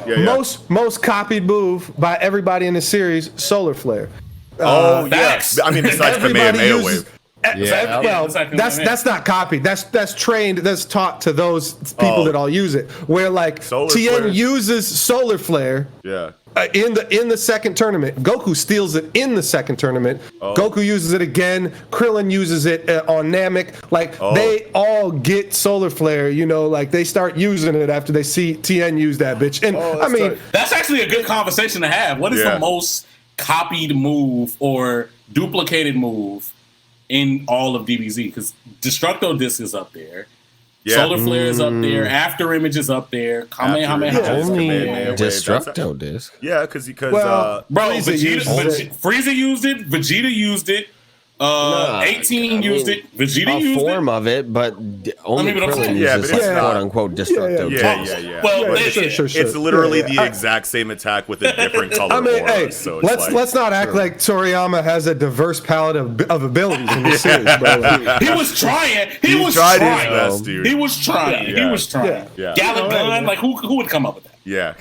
Most copied move by everybody in the series, Solar Flare. Yes. I mean, besides Kamehameha Wave. Well, that's not copied. That's trained. That's taught to those people that all use it. Where like Tien uses Solar Flare. In the second tournament, Goku steals it in the second tournament. Goku uses it again. Krillin uses it on Namek. Like they all get Solar Flare. You know, like they start using it after they see Tien use that bitch. And I mean, that's actually a good conversation to have. What is the most copied move or duplicated move in all of DBZ? Because Destructo Disc is up there. Solar Flare is up there. After Image is up there. Kamehameha is only Destructo Disc. Yeah, because bro, Frieza used it. Vegeta used it. 18 used it. Vegeta used it. A form of it, but only Krillin uses quote unquote Destructo Disc. Well, it's literally the exact same attack with a different color. I mean, let's not act like Toriyama has a diverse palette of abilities in this series, bro. Like, he was trying. He was tried trying. his best, dude. He was trying. He was trying. Galagun, like who would come up with that? Yeah.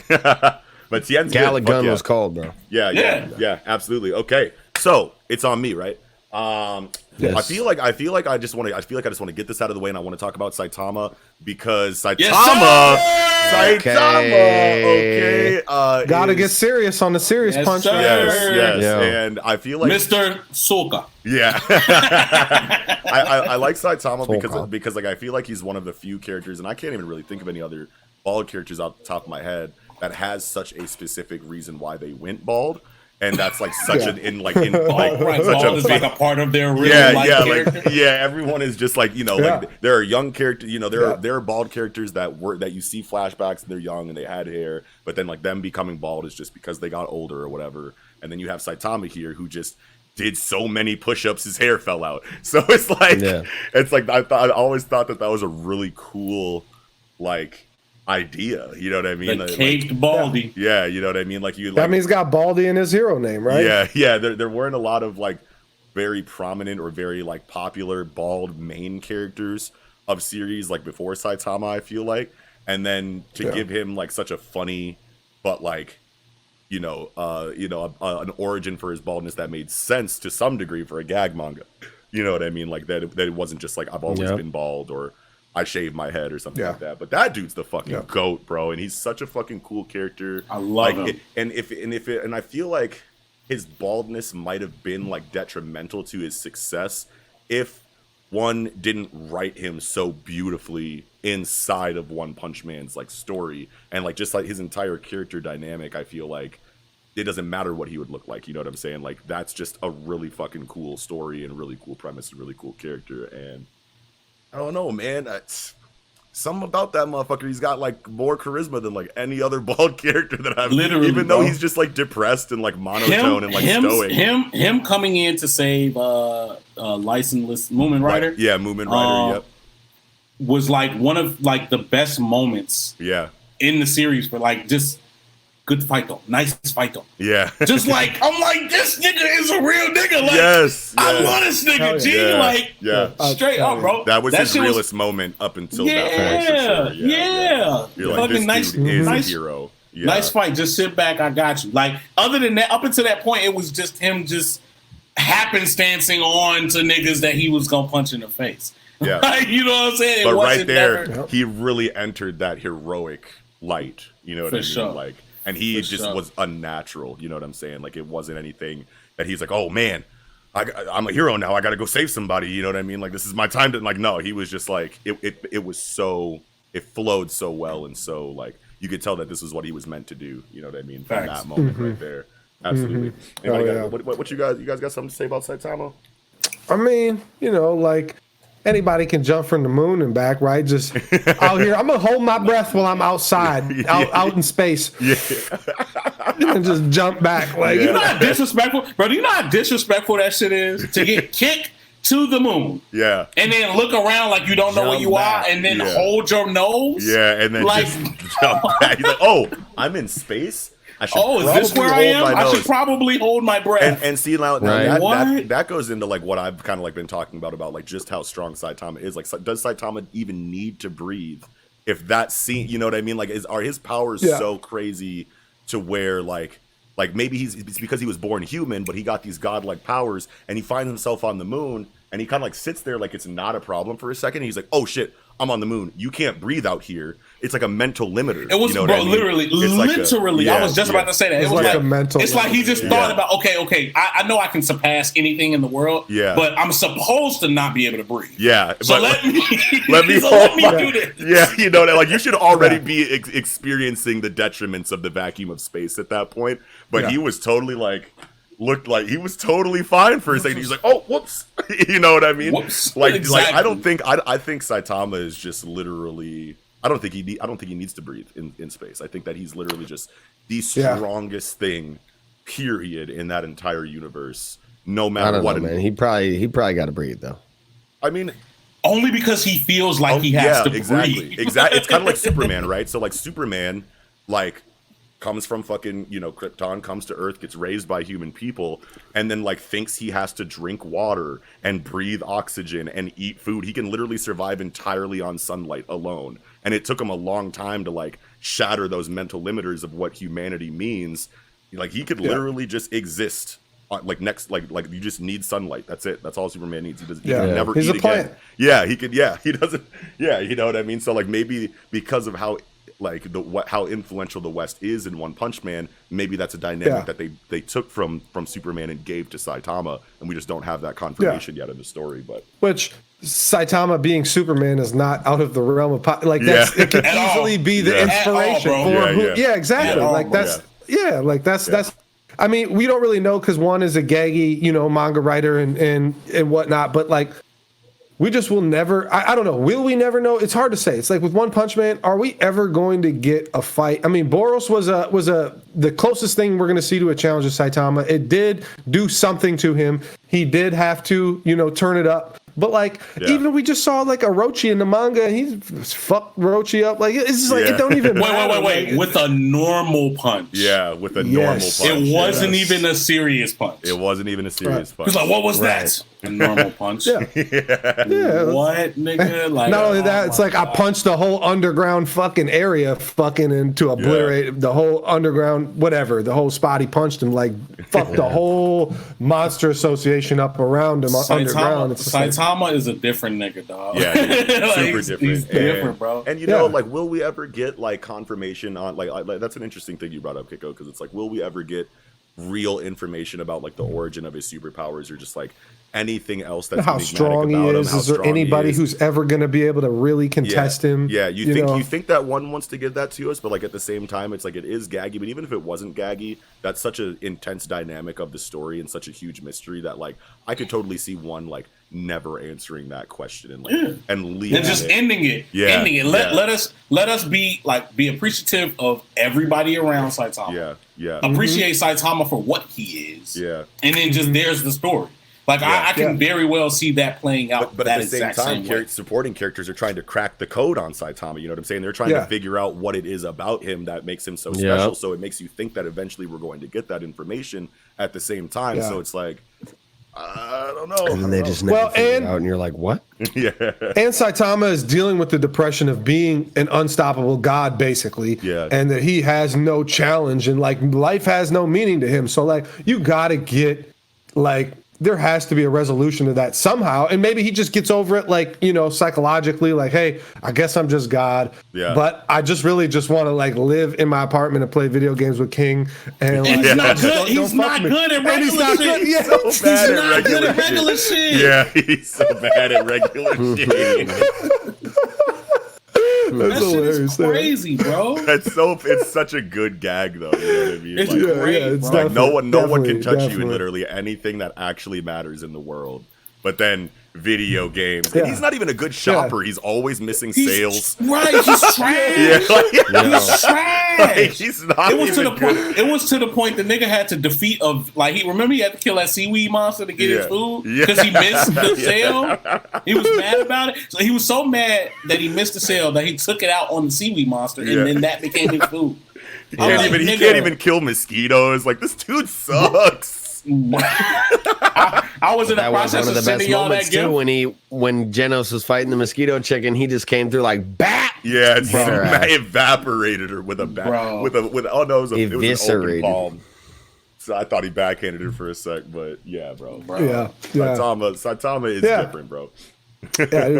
But Tien's Galagun was called, bro. Yeah, absolutely. Okay, so it's on me, right? I feel like I just want to get this out of the way, and I want to talk about Saitama because Saitama, okay, gotta get serious on the serious punch. Yes, and I feel like Mr. Soka. Yeah, I like Saitama because like I feel like he's one of the few characters, and I can't even really think of any other bald characters off the top of my head that has such a specific reason why they went bald. And that's like such such a part of their real life character. Everyone is just like, like there are young characters, there are bald characters that you see flashbacks and they're young and they had hair, but then like them becoming bald is just because they got older or whatever. And then you have Saitama here who just did so many push-ups his hair fell out. So it's like I always thought that was a really cool like idea, you know what I mean? The caked Baldy. Yeah, you know what I mean? Like that means he's got Baldy in his hero name, right? Yeah. There weren't a lot of like very prominent or very like popular bald main characters of series like before Saitama, I feel like. And then to give him like such a funny but like an origin for his baldness that made sense to some degree for a gag manga. You know what I mean? Like that it wasn't just like I've always been bald or I shave my head or something like that. But that dude's the fucking goat, bro, and he's such a fucking cool character. I love him. And I feel like his baldness might have been like detrimental to his success if one didn't write him so beautifully inside of One Punch Man's like story, and like just like his entire character dynamic. I feel like it doesn't matter what he would look like. You know what I'm saying? Like that's just a really fucking cool story and a really cool premise and really cool character. And I don't know, man. Something about that motherfucker. He's got like more charisma than like any other bald character that I've literally. Even though he's just like depressed and like monotone and like stoic. Him coming in to save licenseless Moomin Rider. Right. Yeah, Moomin Rider. Yep. Was like one of like the best moments. Yeah. In the series, but like just. Good fight though. Nice fight though. Yeah. Just like, I'm like, this nigga is a real nigga. Like, yes. I love this nigga, G. Yeah. Like, straight up, bro. That was his realest moment up until that point. For sure. Yeah. You're like, fucking this dude is a hero. Yeah. Nice fight. Just sit back. I got you. Like, other than that, up until that point, it was just him just happenstancing on to niggas that he was going to punch in the face. Yeah. Like, you know what I'm saying? But right there, he really entered that heroic light. You know what I mean? Sure. Like, and he was unnatural. You know what I'm saying? Like, it wasn't anything that he's like, oh, man, I'm a hero now. I got to go save somebody. You know what I mean? Like, this is my time to, like, no, he was just like, it was so, it flowed so well. And so, like, you could tell that this is what he was meant to do. You know what I mean? From that moment right there. Absolutely. What you guys got something to say about Saitama? I mean, you know, like, anybody can jump from the moon and back, right? Just out here. I'm going to hold my breath while I'm outside, out in space. Yeah. And just jump back. Like, you know how disrespectful, bro, you know how disrespectful that shit is? To get kicked to the moon. Yeah. And then look around like you don't know where you are and then hold your nose. Yeah, and then like, just jump back. He's like, oh, I'm in space? Is this where I am? I should probably hold my breath. And see now, that goes into like what I've kind of like been talking about like just how strong Saitama is. Like, does Saitama even need to breathe? If that scene, you know what I mean? Like, are his powers so crazy to where like maybe it's because he was born human, but he got these godlike powers, and he finds himself on the moon, and he kind of like sits there like it's not a problem for a second. And he's like, oh shit, I'm on the moon. You can't breathe out here. It's like a mental limiter. It was, you know bro, I mean? literally. I was just about to say that. It was like a mental. It's like he just thought about, okay. I know I can surpass anything in the world. Yeah. But I'm supposed to not be able to breathe. Yeah. So let me do this. Yeah, you know that. Like, you should already be experiencing the detriments of the vacuum of space at that point. But he was totally like. Looked like he was totally fine for a second. He's like, "Oh, whoops," you know what I mean? Whoops. Like I think Saitama is just literally. I don't think he needs to breathe in space. I think that he's literally just the strongest thing, period, in that entire universe. No matter what, man. He probably got to breathe though. I mean, only because he feels like he has to breathe. Exactly. It's kind of like Superman, right? So like Superman, like. Comes from fucking, Krypton, comes to Earth, gets raised by human people, and then like thinks he has to drink water and breathe oxygen and eat food. He can literally survive entirely on sunlight alone. And it took him a long time to like shatter those mental limiters of what humanity means. Like he could literally just exist. Like you just need sunlight. That's it. That's all Superman needs. He doesn't never He's eat a plant. again. Yeah, he could. Yeah, he doesn't. Yeah, you know what I mean. So like maybe because of how. Like how influential the West is in One Punch Man, maybe that's a dynamic that they took from Superman and gave to Saitama, and we just don't have that confirmation yet in the story. But which Saitama being Superman is not out of the realm of it could easily be the inspiration for exactly. Like that's that's. I mean, we don't really know because one is a gaggy, manga writer and whatnot, but like. We just will never. I don't know. Will we never know? It's hard to say. It's like with One Punch Man. Are we ever going to get a fight? I mean, Boros was the closest thing we're going to see to a challenge of Saitama. It did do something to him. He did have to, turn it up. But like, even we just saw like Orochi in the manga, and he fucked Orochi up. Like it's just like it don't even. Wait! With a normal punch. Yeah, with a normal punch. It wasn't even a serious punch. It wasn't even a serious punch. He's like, what was that? A normal punch. Yeah. What, nigga? Like, not only that, it's like I punched the whole underground fucking area, and to obliterate the whole underground, whatever. The whole spot he punched him, like fucked the whole monster association up around him underground. Saitama is a different nigga, dog. Yeah, super different. He's different, bro. And like, will we ever get like confirmation on like that's an interesting thing you brought up, Kiko, because it's like, will we ever get real information about like the origin of his superpowers, or just like anything else that's how strong he is. Is there anybody who's ever going to be able to really contest him? Yeah, you think that one wants to give that to us, but like at the same time, it's like it is gaggy. But even if it wasn't gaggy, that's such an intense dynamic of the story and such a huge mystery that like I could totally see one like never answering that question and like and leaving and just ending it. Let us be appreciative of everybody around Saitama. Appreciate Saitama for what he is. And then just there's the story. Like I can very well see that playing out. But at the same time, supporting characters are trying to crack the code on Saitama. You know what I'm saying? They're trying to figure out what it is about him that makes him so special. So it makes you think that eventually we're going to get that information at the same time. So it's like, I don't know. And then they just never figure it out, and you're like, what? And Saitama is dealing with the depression of being an unstoppable god, basically. And that he has no challenge, and like life has no meaning to him. So like you gotta get like there has to be a resolution to that somehow. And maybe he just gets over it, like, you know, psychologically, like, hey, I guess I'm just God. But I just really just want to like live in my apartment and play video games with King. And like, he's not good. He's not good at regular shit. He's not good at regular shit. Yeah, he's so bad at regular shit. That shit is crazy, bro. It's such a good gag, though. You know what I mean? It's great. It's like no one can touch you in literally anything that actually matters in the world. But then video games, and he's not even a good shopper. He's always missing sales. Right? He's trash. He's trash. Like, he's not. It was to the point the nigga had to defeat he had to kill that seaweed monster to get his food because he missed the sale. He was mad about it. So he was so mad that he missed the sale that he took it out on the seaweed monster, and then that became his food. He can't even kill mosquitoes. Like, this dude sucks. I was in the process of sending y'all that gift. When Genos was fighting the mosquito chicken, he just came through like bat. Yeah, it's evaporated her with a bat. It was an open palm. So I thought he backhanded her for a sec, but yeah, bro. Saitama is different, bro.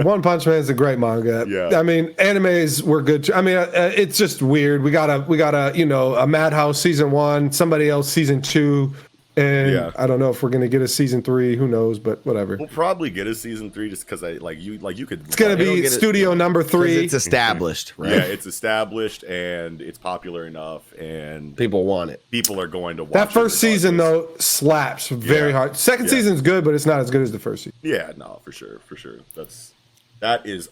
One Punch Man is a great manga. I mean, animes were good. I mean, it's just weird. We got a Madhouse season 1, somebody else season 2. And I don't know if we're gonna get a season 3. Who knows? But whatever. We'll probably get a season 3 just because you could. It's gonna be studio number 3. It's established, right? Yeah, it's established and it's popular enough, and people want it. People are going to watch. That first season though slaps very hard. Second season's good, but it's not as good as the first season. Yeah, no, for sure. That is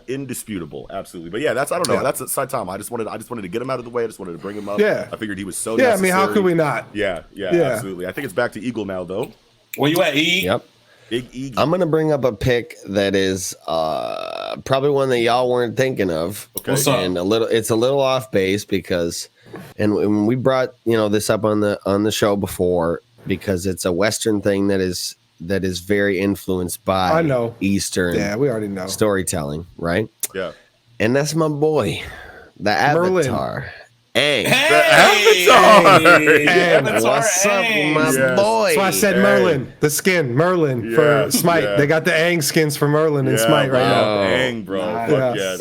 indisputable, absolutely. But yeah, that's Saitama. I just wanted to get him out of the way. I just wanted to bring him up. I figured he was so necessary. I mean, how could we not? Yeah, absolutely. I think it's back to Eagle now, though. Where you at, E? Yep. Big Eagle. I'm gonna bring up a pick that is probably one that y'all weren't thinking of. Okay. And it's a little off base because, and we brought this up on the show before because it's a Western thing that is very influenced by Eastern we already know storytelling, right? Yeah. And that's my boy, the Avatar. Hey, the Avatar. What's up with my boy? That's why I said Merlin, the skin, Merlin for Smite. They got the Aang skins for Merlin and Smite right now. Aang, bro.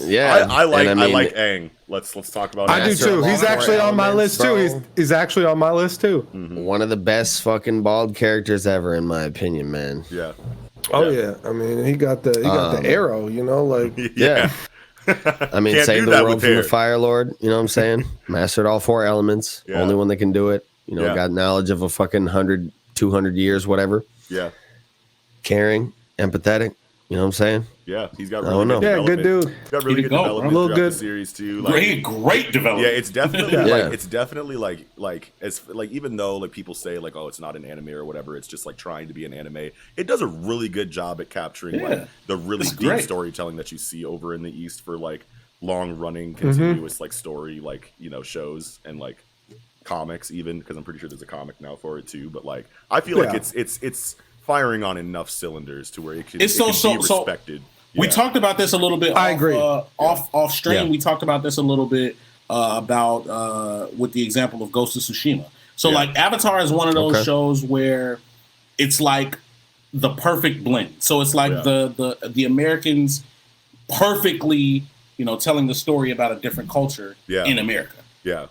Yeah. I like Aang. Let's talk about. I do too. He's actually on my list too. He's actually on my list too. One of the best fucking bald characters ever, in my opinion, man. Yeah. Oh yeah. I mean, he got the arrow. I mean, save the world from the Fire Lord. You know what I'm saying? Mastered all 4 elements. Only one that can do it. Got knowledge of a fucking 100, 200 years, whatever. Yeah. Caring, empathetic. You know what I'm saying? Yeah, he's got really good development. Good dude. He's got really good development throughout the series too. Great development. Yeah, it's definitely like even though like people say like, oh, it's not an anime or whatever, it's just like trying to be an anime. It does a really good job at capturing like the really deep storytelling that you see over in the East for like long running continuous like story like shows and like comics even, because I'm pretty sure there's a comic now for it too. But like I feel like it's firing on enough cylinders to where it can be respected. We talked about this a little bit. I agree. Off stream, we talked about this a little bit about with the example of Ghost of Tsushima. So like Avatar is one of those shows where it's like the perfect blend. So it's like the Americans perfectly, telling the story about a different culture in America. Yeah.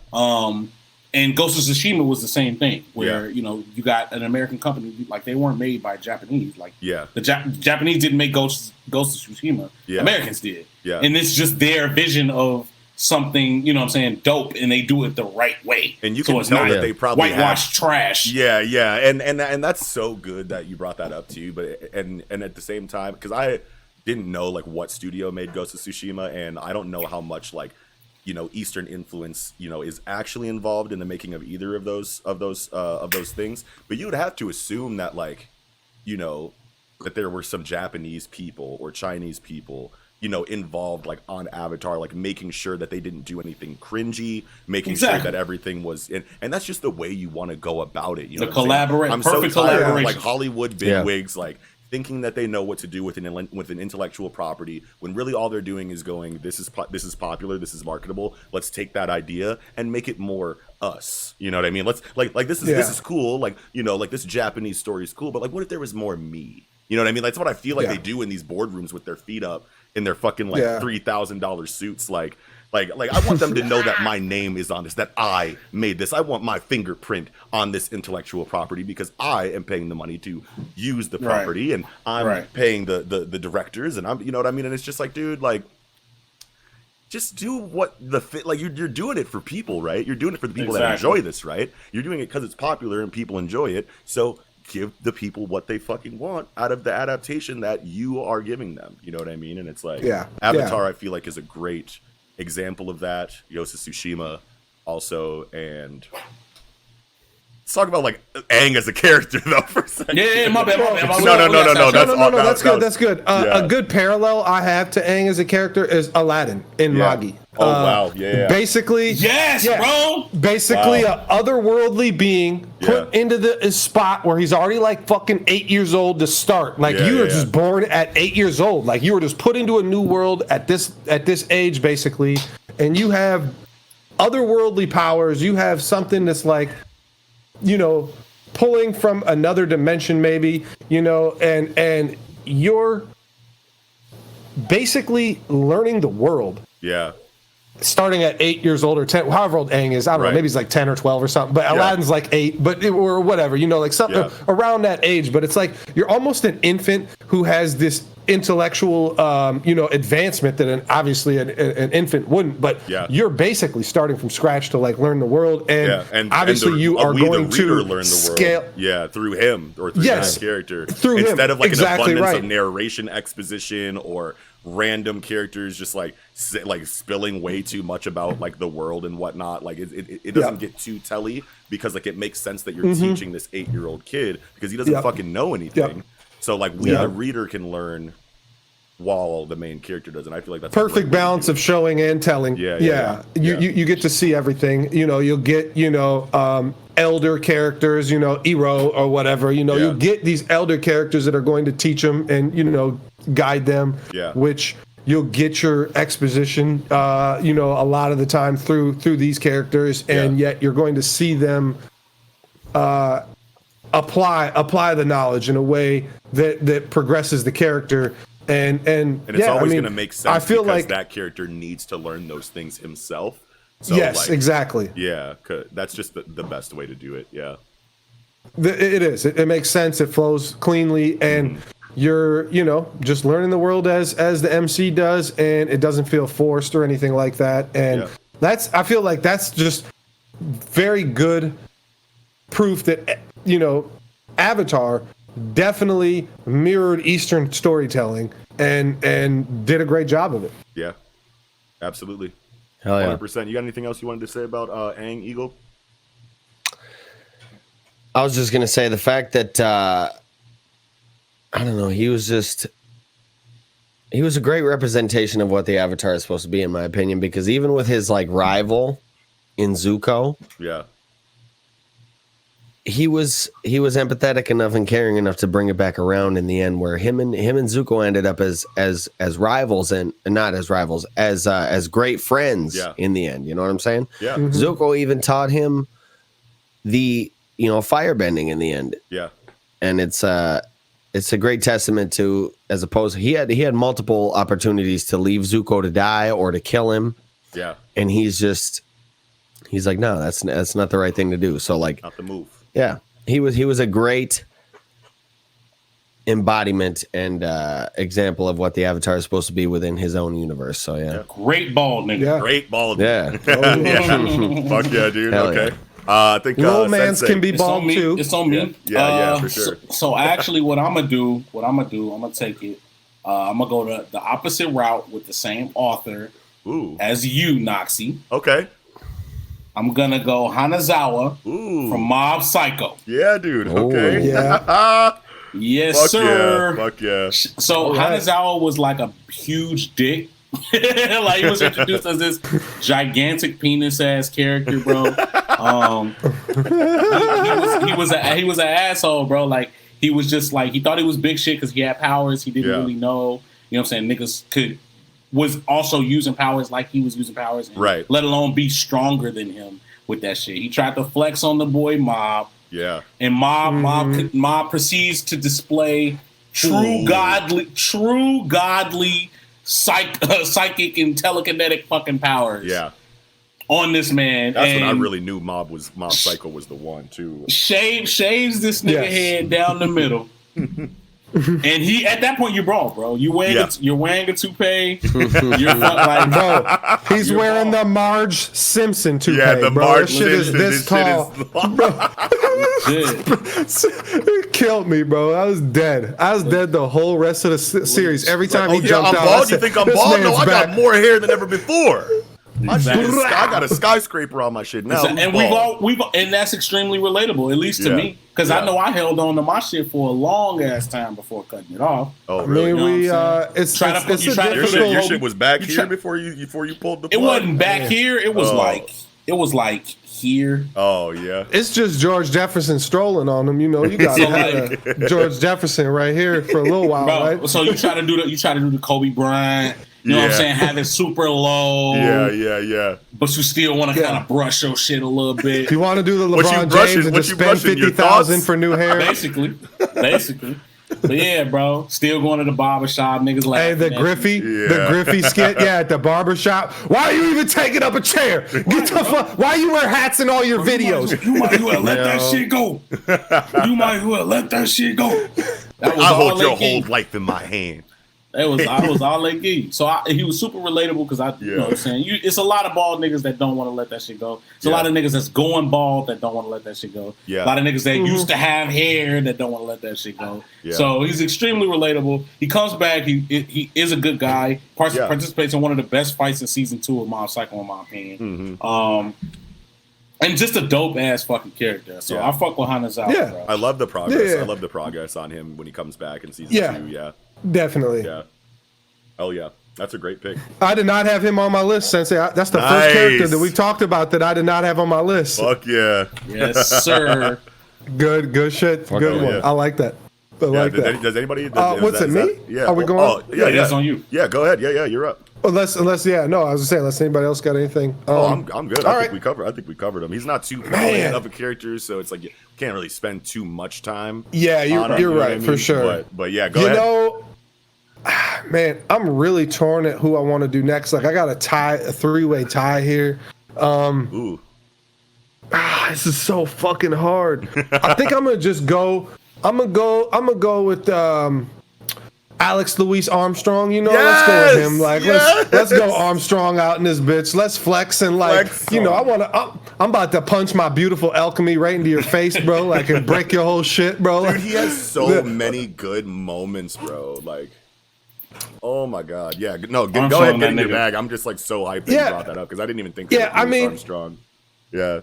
And Ghost of Tsushima was the same thing, where you know you got an American company, like they weren't made by Japanese. Like the Japanese didn't make Ghost of Tsushima, Americans did. And it's just their vision of something, you know what I'm saying, dope, and they do it the right way. And you can tell that they probably whitewashed trash. Yeah, and that's so good that you brought that up too. But and at the same time, because I didn't know like what studio made Ghost of Tsushima, and I don't know how much like, you know, Eastern influence, you know, is actually involved in the making of either of those things. But you would have to assume that, like, you know, that there were some Japanese people or Chinese people, you know, involved like on Avatar, like making sure that they didn't do anything cringy, making sure that everything was and that's just the way you want to go about it. You know, collaboration, perfect so tired collaboration. of, like Hollywood bigwigs, like thinking that they know what to do with an intellectual property, when really all they're doing is going, this is popular, this is marketable, let's take that idea and make it more us. You know what I mean? Let's like this is cool, like, you know, like this Japanese story is cool, but like what if there was more me? You know what I mean? That's what I feel like they do in these boardrooms with their feet up in their fucking like $3,000 suits. Like I want them to know that my name is on this, that I made this. I want my fingerprint on this intellectual property because I am paying the money to use the property, and I'm paying the directors, and I'm, you know what I mean? And it's just like, dude, like, just do what the fit, like you're doing it for people, right? You're doing it for the people that enjoy this, right? You're doing it because it's popular and people enjoy it. So give the people what they fucking want out of the adaptation that you are giving them. You know what I mean? And it's like, Avatar, I feel like, is a great example of that. Ghost of Tsushima also. And let's talk about like Aang as a character though for a second. My bad. No, that's good. A good parallel I have to Aang as a character is Aladdin in M.A.N.G.A. Wow. Basically, bro. Basically, a otherworldly being put into the spot where he's already like fucking 8 years old to start. Like you were just born at 8 years old. Like you were just put into a new world at this age, basically, and you have otherworldly powers. You have something that's like, you know, pulling from another dimension, maybe, you know, and you're basically learning the world. Yeah. Starting at 8 years old or 10, however old Aang is, I don't know, maybe he's like 10 or 12 or something, but Aladdin's like 8, but or whatever, you know, like something around that age. But it's like you're almost an infant who has this intellectual, you know, advancement that obviously an infant wouldn't. But you're basically starting from scratch to like learn the world, and obviously you are going to learn the scale. world. Yeah, through him or through his character, instead of like an abundance of narration, exposition, or random characters just like spilling way too much about like the world and whatnot. Like it doesn't get too telly, because like it makes sense that you're teaching this 8-year-old kid because he doesn't fucking know anything. So like we, the reader, can learn while the main character does, and I feel like that's perfect balance of showing and telling. You get to see everything. You know, you'll get, you know, elder characters, you know, Iro or whatever. You know, you'll get these elder characters that are going to teach them and, you know, guide them. Which you'll get your exposition, you know, a lot of the time through these characters, and yet you're going to see them apply the knowledge in a way that progresses the character. And it's always going to make sense. I feel like that character needs to learn those things himself. So exactly. Yeah, that's just the best way to do it. Yeah, it is. It makes sense. It flows cleanly, and you're, you know, just learning the world as the MC does, and it doesn't feel forced or anything like that. And I feel like that's just very good proof that, you know, Avatar definitely mirrored Eastern storytelling and did a great job of it. Yeah, absolutely. Hell yeah. 100%. You got anything else you wanted to say about Aang, Eagle? I was just gonna say the fact that I don't know, he was a great representation of what the Avatar is supposed to be, in my opinion, because even with his like rival in Zuko, he was empathetic enough and caring enough to bring it back around in the end, where him and Zuko ended up as rivals, and not as rivals, as great friends in the end. You know what I'm saying? Yeah. Zuko even taught him the, you know, firebending in the end. Yeah. And it's a great testament to, as opposed to, he had multiple opportunities to leave Zuko to die or to kill him. Yeah. And he's just He's like, no, that's not the right thing to do. So like, not the move. Yeah, he was a great embodiment and example of what the Avatar is supposed to be within his own universe. So yeah. Great bald nigga. Yeah. Great bald. Yeah. Yeah. Fuck yeah, dude. Hell okay. Yeah. I think Little Mans Sensei. can be bald too. It's on me. Yeah, for sure. So actually, what I'm gonna do, I'm gonna take it. I'm gonna go the opposite route with the same author as you, Noxie. Okay. I'm gonna go Hanazawa from Mob Psycho. Yeah, dude. Okay. Yeah. Yes, Fuck sir. Yeah. Fuck yeah. So Hanazawa was like a huge dick. Like he was introduced as this gigantic penis ass character, bro. He was an asshole, bro. Like he was just like he thought he was big shit because he had powers he didn't really know. You know what I'm saying? Niggas was also using powers like he was using powers, and right? Let alone be stronger than him with that shit. He tried to flex on the boy Mob. Yeah. And Mob proceeds to display true godly psychic and telekinetic fucking powers. Yeah. On this man. That's when I really knew Mob Psycho was the one too. Shaves this nigga head down the middle. And he at that point you're bald, bro. You're wearing a toupee. You're like, bro. He's wearing the Marge Simpson toupee. Yeah, the bro. Marge Simpson is this tall. It killed me, bro. I was dead. I was dead the whole rest of the series. Every time he jumped out, bald. You think I'm bald? No, I got more hair than ever before. Exactly. I got a skyscraper on my shit now. And and that's extremely relatable, at least to me, because I know I held on to my shit for a long ass time before cutting it off. Oh, really? I mean, your shit was back here before you pulled the plug? It wasn't back here. It was like here. Oh yeah. It's just George Jefferson strolling on him. You know, you got George Jefferson right here for a little while, bro, right? So you try to do the Kobe Bryant. You know what I'm saying? Have it super low. Yeah. But you still want to kind of brush your shit a little bit. You want to do the LeBron James and just spend $50,000 for new hair? Basically. But yeah, bro. Still going to the barbershop. Niggas like, hey, the Griffey skit. Yeah, at the barbershop. Why are you even taking up a chair? Get the fuck. Why you wear hats in all your videos? You might as well let that shit go. You might as well let that shit go. I hold your whole life in my hand. I was all they give. So he was super relatable because you know what I'm saying. It's a lot of bald niggas that don't want to let that shit go. It's a lot of niggas that's going bald that don't want to let that shit go. Yeah. A lot of niggas that used to have hair that don't want to let that shit go. Yeah. So he's extremely relatable. He comes back. He is a good guy. Participates in one of the best fights in season 2 of Mob Psycho, in my opinion. And just a dope ass fucking character. So I fuck with Hanazawa. Yeah. Bro. I love the progress. I love the progress on him when he comes back in season 2. Yeah. Definitely. Yeah. Oh yeah. That's a great pick. I did not have him on my list, Sensei. That's the first character that we talked about that I did not have on my list. Fuck yeah. Yes, sir. Good shit. Good one. I like that. I like that. Does anybody? What's it, me? Yeah. Are we going? Yeah, it's on you. Yeah, go ahead. Yeah, you're up. Unless I was gonna say, unless anybody else got anything. I'm good. I think we covered him. He's not too prominent of a character, so it's like you can't really spend too much time. Yeah, you're right for sure. But yeah, go ahead. You know, man, I'm really torn at who I want to do next. Like I got a 3-way tie here. This is so fucking hard. I think I'm gonna just go. I'm gonna go with Alex Louis Armstrong. You know, let's go with him. Like let's go Armstrong out in this bitch. Let's flex and I'm about to punch my beautiful alchemy right into your face, bro. Like and break your whole shit, bro. Dude, he has so many good moments, bro. Like. Oh my god! Yeah, no, go ahead, get in your bag. I'm just like so hyped that you brought that up because I didn't even think. Armstrong. Yeah.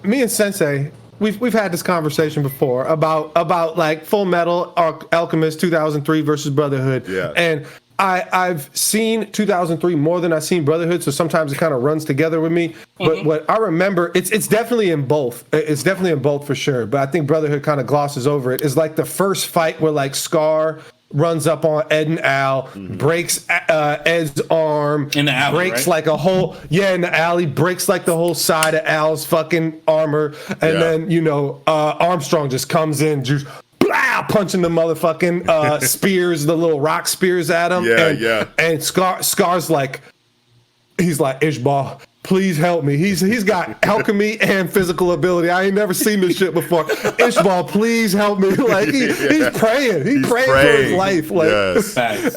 Me and Sensei, we've had this conversation before about like Full Metal Alchemist 2003 versus Brotherhood. Yeah. And I've seen 2003 more than I've seen Brotherhood, so sometimes it kind of runs together with me. But what I remember, it's definitely in both. It's definitely in both for sure. But I think Brotherhood kind of glosses over it. It's like the first fight where like Scar runs up on Ed and Al, breaks Ed's arm, in the alley, breaks like a whole in the alley, breaks like the whole side of Al's fucking armor, and then Armstrong just comes in, just punching the motherfucking spears, the little rock spears at him. And Scar's like, he's like, Ishbal, please help me. He's got alchemy and physical ability. I ain't never seen this shit before. Ishbal, please help me. Like he's praying. He's praying for his life. Like,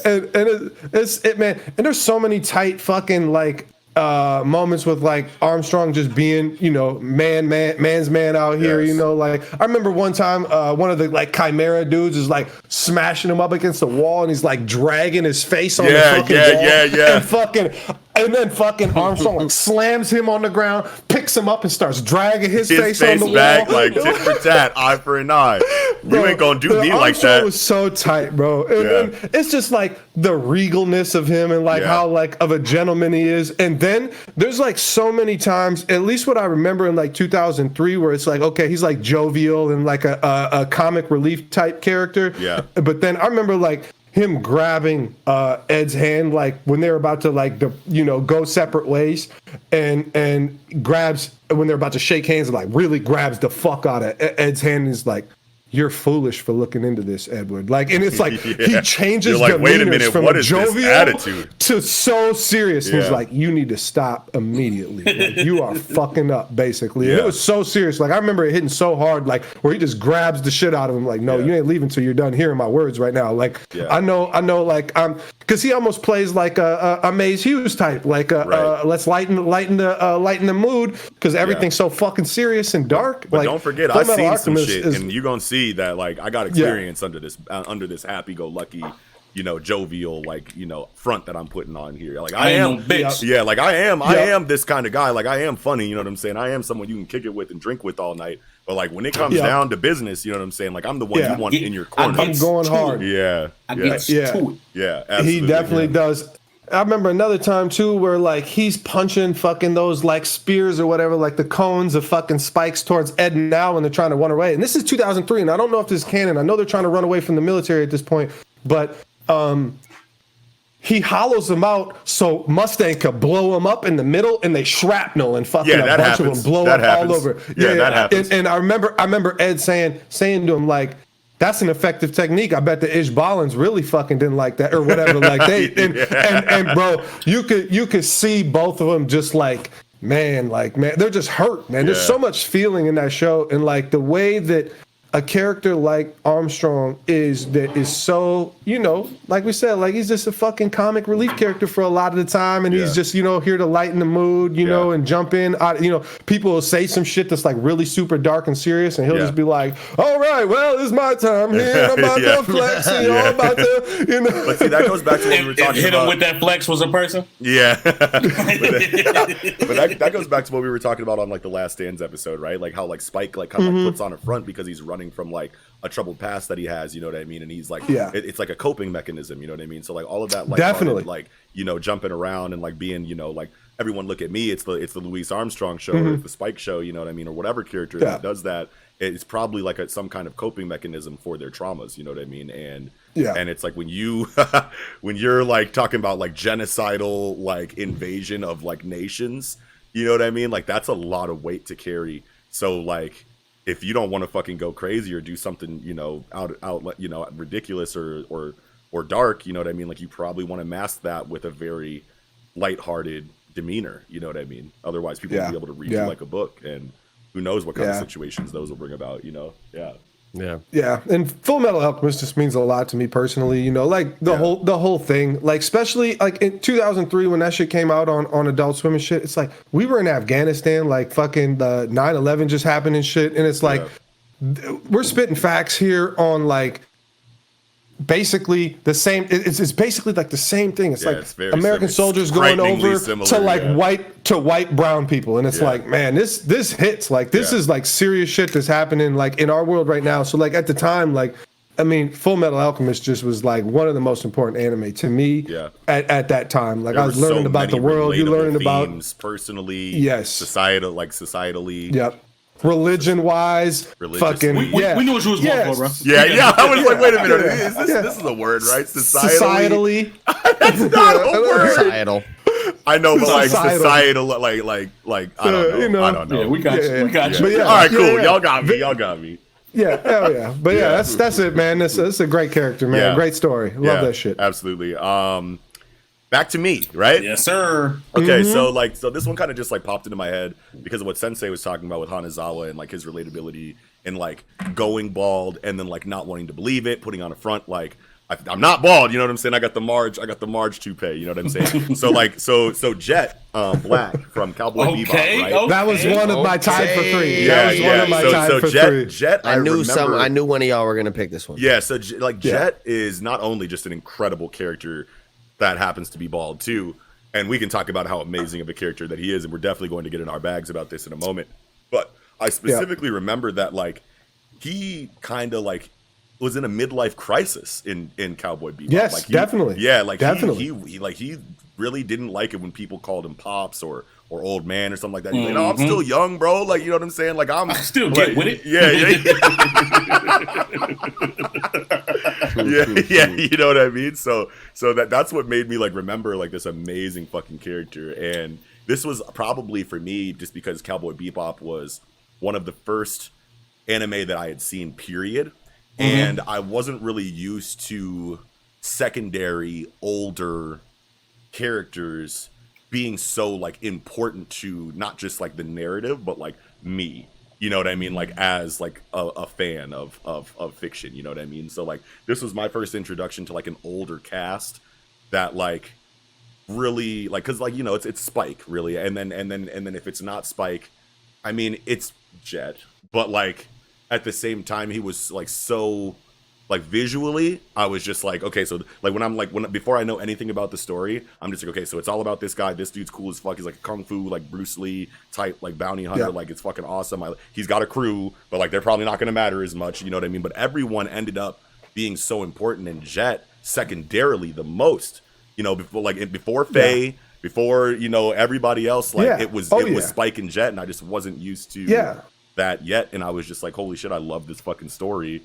and it's man. And there's so many tight fucking like moments with like Armstrong just being, you know, man's man out here. You know, like I remember one time one of the like Chimera dudes is like smashing him up against the wall, and he's like dragging his face on the fucking wall. And then fucking Armstrong like slams him on the ground, picks him up, and starts dragging his face on the back, wall. Like tit for tat, eye for an eye. You ain't gonna do me like that. Armstrong was so tight, bro. And it's just like the regalness of him and like how like of a gentleman he is. And then there's like so many times, at least what I remember in like 2003, where it's like, okay, he's like jovial and like a comic relief type character. Yeah. But then I remember like him grabbing Ed's hand, like when they're about to like go separate ways, and grabs when they're about to shake hands, and like really grabs the fuck out of Ed's hand, and is like, "You're foolish for looking into this, Edward." Like, and it's like he changes like, wait a minute, from what is jovial this attitude to so serious. He's like, "You need to stop immediately. Like, you are fucking up, basically." And it was so serious. Like I remember it hitting so hard, like where he just grabs the shit out of him. Like, no, you ain't leaving till you're done hearing my words right now. Like, I know, like because he almost plays like a Maze Hughes type, like let's lighten the mood because everything's so fucking serious and dark. But like, don't forget, I've seen some shit, and you're gonna see that like I got experience under this happy-go-lucky, you know, jovial, like, you know, front that I'm putting on here. Like I am, bitch. Yeah, like I am this kind of guy. Like I am funny, you know what I'm saying? I am someone you can kick it with and drink with all night. But like when it comes down to business, you know what I'm saying? Like I'm the one you want in your corner. I'm going hard. I get to it. Yeah, absolutely. He definitely does. I remember another time too where like he's punching fucking those like spears or whatever, like the cones of fucking spikes towards Ed now when they're trying to run away. And this is 2003, and I don't know if this is canon. I know they're trying to run away from the military at this point, but he hollows them out so Mustang could blow them up in the middle, and they shrapnel and fucking a bunch of them blow up all over. That happens. And I remember Ed saying to him like, "That's an effective technique. I bet the Ishbalans really fucking didn't like that," or whatever. Like they and bro, you could see both of them just like, man, they're just hurt, man. There's so much feeling in that show, and like the way that a character like Armstrong is so, you know, like we said, like he's just a fucking comic relief character for a lot of the time, and he's just, you know, here to lighten the mood, you know, and jump in. You know, people will say some shit that's like really super dark and serious, and he'll just be like, "All right, well, it's my time here. I'm about to flex, and I'm about to, you know." But see, that goes back to what we were talking about. Hit him with that flex was a person. Yeah, but that goes back to what we were talking about on like the Last Stands episode, right? Like how like Spike like kind of like puts on a front because he's running from like a troubled past that he has, you know what I mean? And he's like, it's like a coping mechanism, you know what I mean? So like all of that, like definitely, like, you know, jumping around and like being, you know, like everyone look at me. It's the Louis Armstrong show or it's the Spike show, you know what I mean? Or whatever character that does that. It's probably like some kind of coping mechanism for their traumas, you know what I mean? And and it's like when you're like talking about like genocidal like invasion of like nations, you know what I mean? Like that's a lot of weight to carry. So like, if you don't want to fucking go crazy or do something, you know, out, you know, ridiculous or dark, you know what I mean? Like you probably want to mask that with a very lighthearted demeanor, you know what I mean? Otherwise, people will be able to read you like a book, and who knows what kind of situations those will bring about, you know? Yeah, and Full Metal Alchemist just means a lot to me personally. You know, like the whole thing. Like especially like in 2003 when that shit came out on Adult Swim and shit. It's like we were in Afghanistan, like fucking the 9/11 just happened and shit, and it's like we're spitting facts here on like basically the same. It's basically like the same thing. It's like it's American soldiers going over to like white brown people, and it's like, man, this hits. Like this is like serious shit that's happening like in our world right now. So like at the time, like I mean, Full Metal Alchemist just was like one of the most important anime to me at that time. Like I was learning about the world, you learning about personally, societally. Yep. Religion-wise, fucking we knew what you was going for, bro. Yeah. I was like, wait a minute, this is a word, right? Societally. That's not a word. Societal. I know, but like societal, like I don't know. You know. I don't know. Yeah, we got you. We got you. But all right, cool. Y'all got me. Yeah, hell yeah. But that's it, man. That's a great character, man. Great story. Love that shit. Absolutely. back to me, right? Yes, sir. Okay, so this one kind of just like popped into my head because of what Sensei was talking about with Hanazawa and like his relatability and like going bald and then like not wanting to believe it, putting on a front like I'm not bald, you know what I'm saying? I got the M.A.N.G.A toupee, you know what I'm saying? So Jet Black from Cowboy Bebop, right? Okay. That was one of my tied for 3. Yeah, that was one of my tied for Jet, 3. Jet, I knew one of y'all were gonna pick this one. Yeah, so Jet is not only just an incredible character that happens to be bald too, and we can talk about how amazing of a character that he is, and we're definitely going to get in our bags about this in a moment. But I specifically remember that like he kind of like was in a midlife crisis in Cowboy Bebop. Yes, like definitely. Yeah, like definitely. He really didn't like it when people called him pops or old man or something like that. He's like, no, I'm still young, bro. Like, you know what I'm saying? Like, I still get with it. Yeah. yeah, you know what I mean? So that's what made me like remember like this amazing fucking character. And this was probably for me just because Cowboy Bebop was one of the first anime that I had seen, period. And I wasn't really used to secondary older characters being so like important to not just like the narrative, but like me, you know what I mean? Like as like a fan of fiction, you know what I mean? So like this was my first introduction to like an older cast that like really like, cause like, you know, it's Spike really. And then if it's not Spike, I mean, it's Jet, but like at the same time, he was like so like visually, I was just like, okay, so like before I know anything about the story, I'm just like, okay, so it's all about this guy. This dude's cool as fuck. He's like a kung fu, like Bruce Lee type, like bounty hunter. Yeah. Like it's fucking awesome. He's got a crew, but like they're probably not going to matter as much. You know what I mean? But everyone ended up being so important, and Jet secondarily the most. You know, before Faye, before you know everybody else, like it was Spike and Jet, and I just wasn't used to that yet. And I was just like, holy shit, I love this fucking story.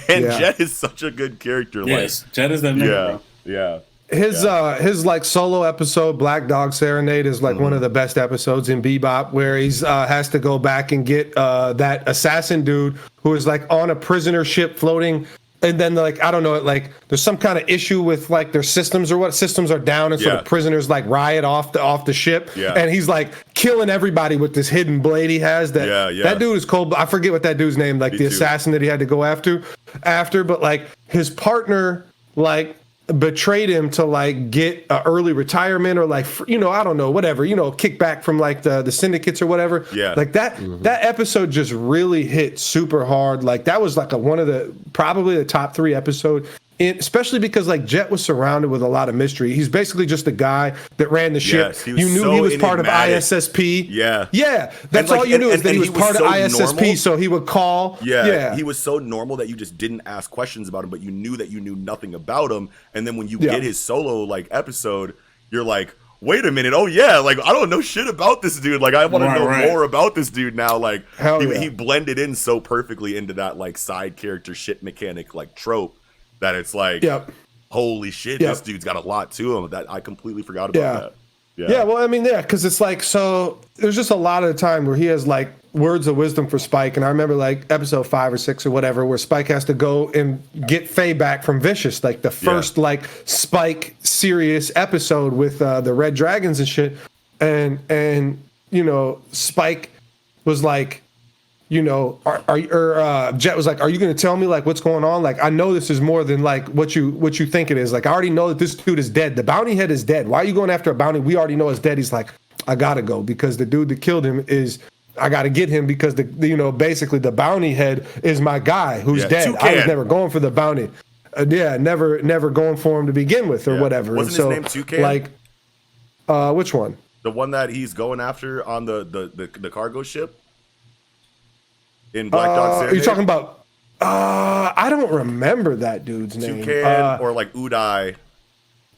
And Jet is such a good character. Yes, like, Jet is that nigga, bro. Yeah. His like solo episode, Black Dog Serenade, is like one of the best episodes in Bebop, where he's has to go back and get that assassin dude who is like on a prisoner ship floating. And then like, I don't know, like there's some kind of issue with like their systems or what systems are down. And so the prisoners like riot off the ship. Yeah. And he's like killing everybody with this hidden blade he has. That dude is cold. I forget what that dude's name, like assassin that he had to go after. But like his partner, like betrayed him to like get an early retirement or like, you know, I don't know, whatever, you know, kickback from like the syndicates or whatever. Yeah. Like that episode just really hit super hard. Like that was like one of the, probably the top 3 episode, especially because like Jet was surrounded with a lot of mystery. He's basically just a guy that ran the ship. Yes, you knew he was part of ISSP. Yeah. Yeah. That's all you knew is that he was part of ISSP. Normal. So he would call. Yeah. He was so normal that you just didn't ask questions about him, but you knew that you knew nothing about him. And then when you get his solo like episode, you're like, wait a minute. Oh yeah. Like I don't know shit about this dude. Like I want to know more about this dude now. Like he blended in so perfectly into that like side character shit mechanic, like trope. That it's like, holy shit, this dude's got a lot to him. That I completely forgot about that. Yeah, well, I mean, because it's like, so there's just a lot of the time where he has like words of wisdom for Spike. And I remember like episode 5 or 6 or whatever, where Spike has to go and get Faye back from Vicious, like the first like Spike serious episode with the Red Dragons and shit. And you know, Spike was like, you know, Jet was like, are you going to tell me like what's going on? Like, I know this is more than like what you think it is. Like, I already know that this dude is dead. The bounty head is dead. Why are you going after a bounty we already know is dead? He's like, I gotta go because the dude that killed him I gotta get him because basically the bounty head is my guy who's dead. I was never going for the bounty. Never going for him to begin with or whatever. Wasn't his name Toucan? Like, which one? The one that he's going after on the cargo ship. In Black Dog Serenade? Are you talking about? I don't remember that dude's name. Toucan or like Udai.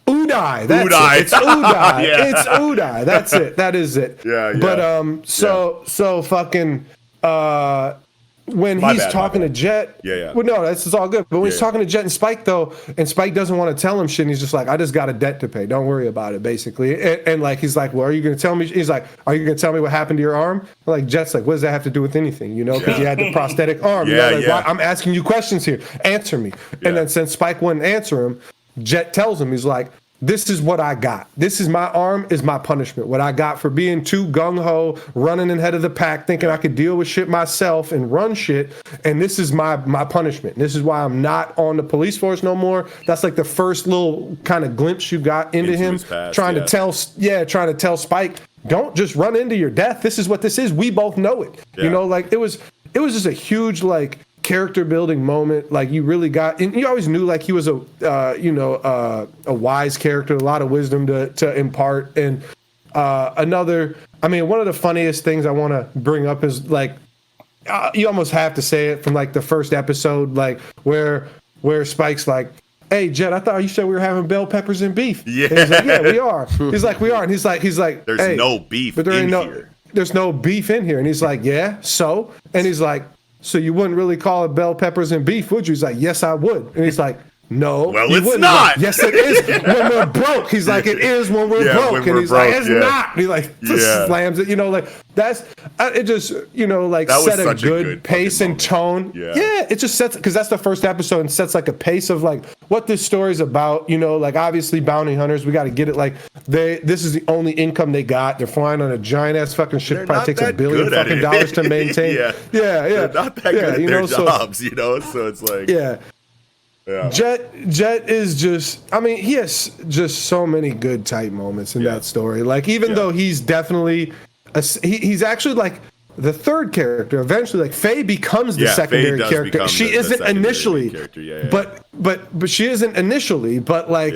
Udai. That's it. It's Udai. It's Udai. That's it. That is it. Yeah. But so fucking when he's talking to Jet. Well, no, that's all good. But when he's talking to Jet and Spike though, and Spike doesn't want to tell him shit, and he's just like, I just got a debt to pay. Don't worry about it, basically. And like he's like, well, are you going to tell me? He's like, are you going to tell me what happened to your arm? And like Jet's like, what does that have to do with anything? You know, because you had the prosthetic arm. Why, I'm asking you questions here. Answer me. And then since Spike wouldn't answer him, Jet tells him, he's like, this is what I got. This is my arm is my punishment. What I got for being too gung-ho, running ahead of the pack, thinking I could deal with shit myself and run shit. And this is my punishment. This is why I'm not on the police force no more. That's like the first little kind of glimpse you got into him past, trying to tell Spike, don't just run into your death. This is what this is. We both know it. Yeah. You know, like it was just a huge like character building moment. Like you really got, and you always knew like he was a wise character, a lot of wisdom to impart. And one of the funniest things I want to bring up is like you almost have to say it from like the first episode, like where Spike's like, hey Jet, I thought you said we were having bell peppers and beef. Yeah, and he's like, yeah, we are. He's like, we are, and he's like, there's hey, no beef but here. There's no beef in here, and he's like, yeah, so, and he's like, so you wouldn't really call it bell peppers and beef, would you? He's like, yes, I would, and he's like, no, well, you it's wouldn't. not. Like, yes, it is when we're broke. He's like, it is when we're broke, when and we're he's broke, like, it's not. And he like just slams it, you know, like that's it. Just like that set was a good pace and tone. Yeah, it just sets because that's the first episode and sets like a pace of like what this story's about. You know, like obviously bounty hunters, we got to get it. Like this is the only income they got. They're flying on a giant ass fucking ship. Probably takes $1 billion fucking dollars to maintain. yeah. They're not that good at their jobs, you know. So it's like Jet is just, I mean, he has just so many good tight moments in that story. Like, even though he's definitely, he's actually like the third character. Eventually, like, Faye becomes the secondary character. She isn't initially, but she isn't initially, but like,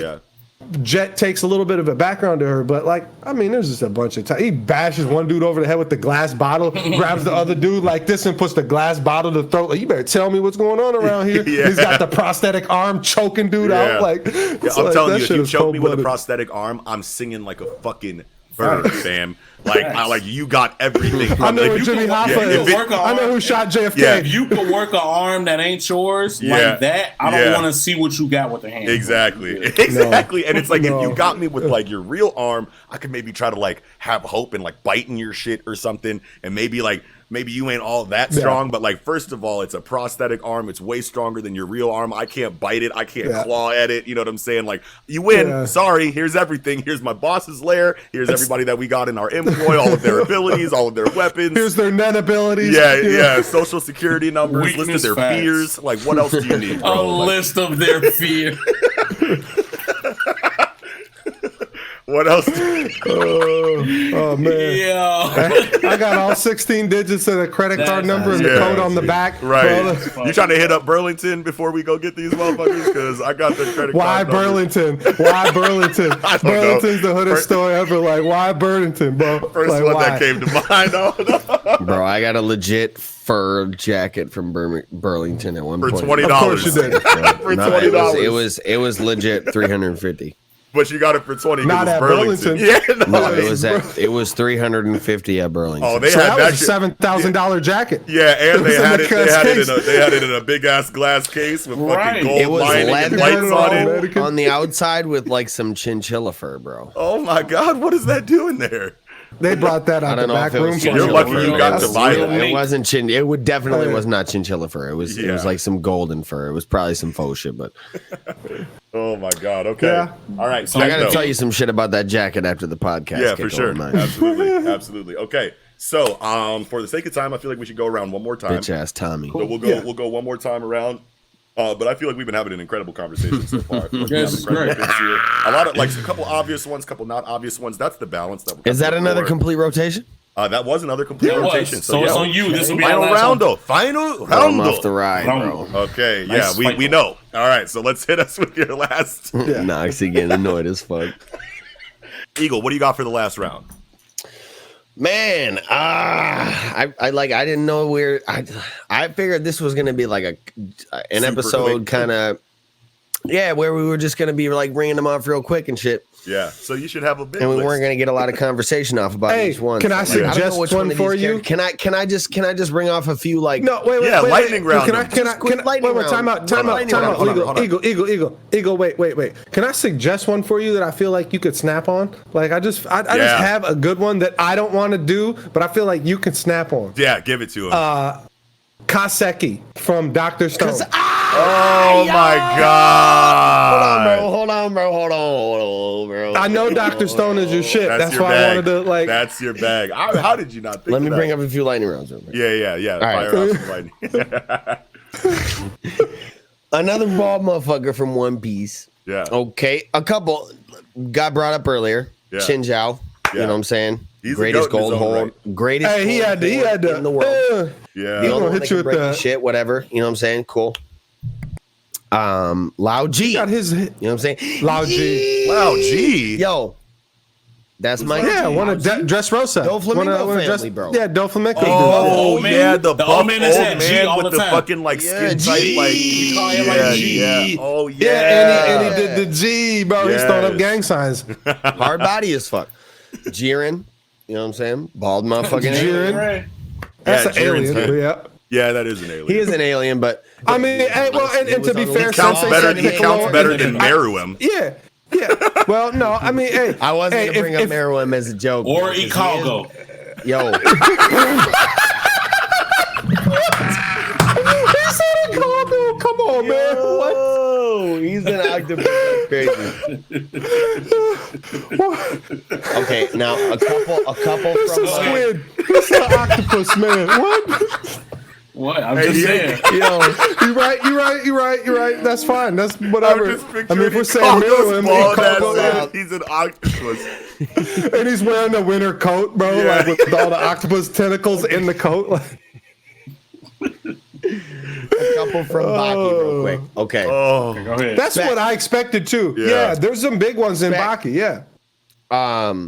Jet takes a little bit of a background to her, but like, I mean, there's just a bunch of times. He bashes one dude over the head with the glass bottle, grabs the other dude like this and puts the glass bottle to the throat. Like, you better tell me what's going on around here. He's got the prosthetic arm choking dude out. Like, I'm telling you, if you choke me with a prosthetic arm, I'm singing like a fucking bird, fam. Like you got everything. I know who Jimmy Hoffa is. I know who shot JFK. Yeah, if you could work an arm that ain't yours like that, I don't want to see what you got with the hand. Exactly. And it's like if you got me with like your real arm, I could maybe try to like have hope and like biting your shit or something, and maybe you ain't all that strong, but like first of all, it's a prosthetic arm. It's way stronger than your real arm. I can't bite it. I can't claw at it. You know what I'm saying? Like you win. Yeah. Sorry. Here's everything. Here's my boss's lair. Here's everybody that we got in our employ. All of their abilities. All of their weapons. Here's their net abilities. Yeah. Social security numbers. List of their fears. Like what else do you need, bro? A list of their fears. What else? Oh man! Yeah, I got all 16 digits of the credit card number and the code on the back. Right. You trying to hit up Burlington before we go get these motherfuckers? Because I got the credit card. Burlington? Why Burlington? Burlington's the hoodest store ever. Like, why Burlington, bro? First like, one that came to mind. Bro, I got a legit fur jacket from Burlington at one point. For $20. Of course you did. For $20. It was legit $350. But you got it for 20. Not at Burlington. Yeah, it was $350 at Burlington. Oh, they had that was a $7,000 jacket. Yeah, and they had it in a big ass glass case with fucking gold lining and lights on it. On the outside with like some chinchilla fur, bro. Oh my god, what is that doing there? They brought that out the back room. You're lucky you got to buy it. It wasn't definitely was not chinchilla fur. It was like some golden fur. It was probably some faux shit, but oh my god. Okay. Yeah. All right. So I got to tell you some shit about that jacket after the podcast. Yeah, for sure. Absolutely. Okay. So, for the sake of time, I feel like we should go around one more time. Bitch ass Tommy. So we'll go one more time around. But I feel like we've been having an incredible conversation so far. Yes, great. A lot of like a couple obvious ones, couple not obvious ones. That's the balance that. Is that another complete rotation? That was another complete rotation. So it's on you. This will be final roundo. Final roundo. Off the ride, bro. Okay, nice. We know. All right, so let's hit us with your last. Noxie getting annoyed as fuck. Eagle, what do you got for the last round? Man, I didn't know I figured this was gonna be like an episode kind of where we were just gonna be like ringing them off real quick and shit. Yeah, so you should have a big and we list. weren't gonna get a lot of conversation off about each one. Can I suggest one for you? Can I just bring off a few like wait, lightning round. Can I time out. Eagle, wait. Can I suggest one for you that I feel like you could snap on? Like I just have a good one that I don't want to do, but I feel like you can snap on. Yeah, give it to him. Kaseki from Dr. Stone. Oh my god! Hold on, bro. I know Dr. Stone is your shit. That's your why bag. I wanted to like. That's your bag. How did you not think? Let me of that? bring up a few lightning rounds. Yeah. All Fire off some lightning. Another bald motherfucker from One Piece. Yeah. Okay, a couple got brought up earlier. Yeah. Shinjao. You know what I'm saying? He's greatest a goat in his gold own hold. right. Greatest. Hey, he had in the world. Yeah. The only gonna one hit that you can with break that. shit, whatever. You know what I'm saying? Cool. Lao G. He got his. You know what I'm saying? Lao G. Wow, G. Yo, that's my Yeah, one of Dressrosa. Doflamingo family, bro. Yeah, Doflamingo. Oh, old man? yeah, the buff old man is old at G man all with the the time. fucking like skin tight, G. like You call him like G. yeah. Oh yeah. Yeah, and he did the G, bro. He's throwing up Yes. gang signs. Hard body as fuck. Jiren, you know what I'm saying? Bald motherfucking alien. Right. That's an Jiren's alien. good. Yeah. Yeah, that is an alien. He is an alien, but I mean, and to be fair, counts Sensei better. said He Piccolo- counts better than Meruem. Yeah. Well, no, I mean, hey, I wasn't hey, gonna bring up if, Meruem as a joke. Or because he Ikago. is- Yo, Come on, man. What? oh, he's an octopus. That's crazy. Okay, now a couple It's from a squid. It's an octopus, man. What? What? I'm just saying. Yo, You're right. That's fine. That's whatever. I'm just I mean, if we're saying Ikago's Meruem, bald ass Ikago, head. He's an octopus. and he's wearing a winter coat, bro, Yeah. like with all the octopus tentacles in the coat. Like, a couple from Baki real quick. Okay. Oh, Go ahead. that's what I expected too. Yeah. Yeah, there's some big ones in Back. Baki. Yeah.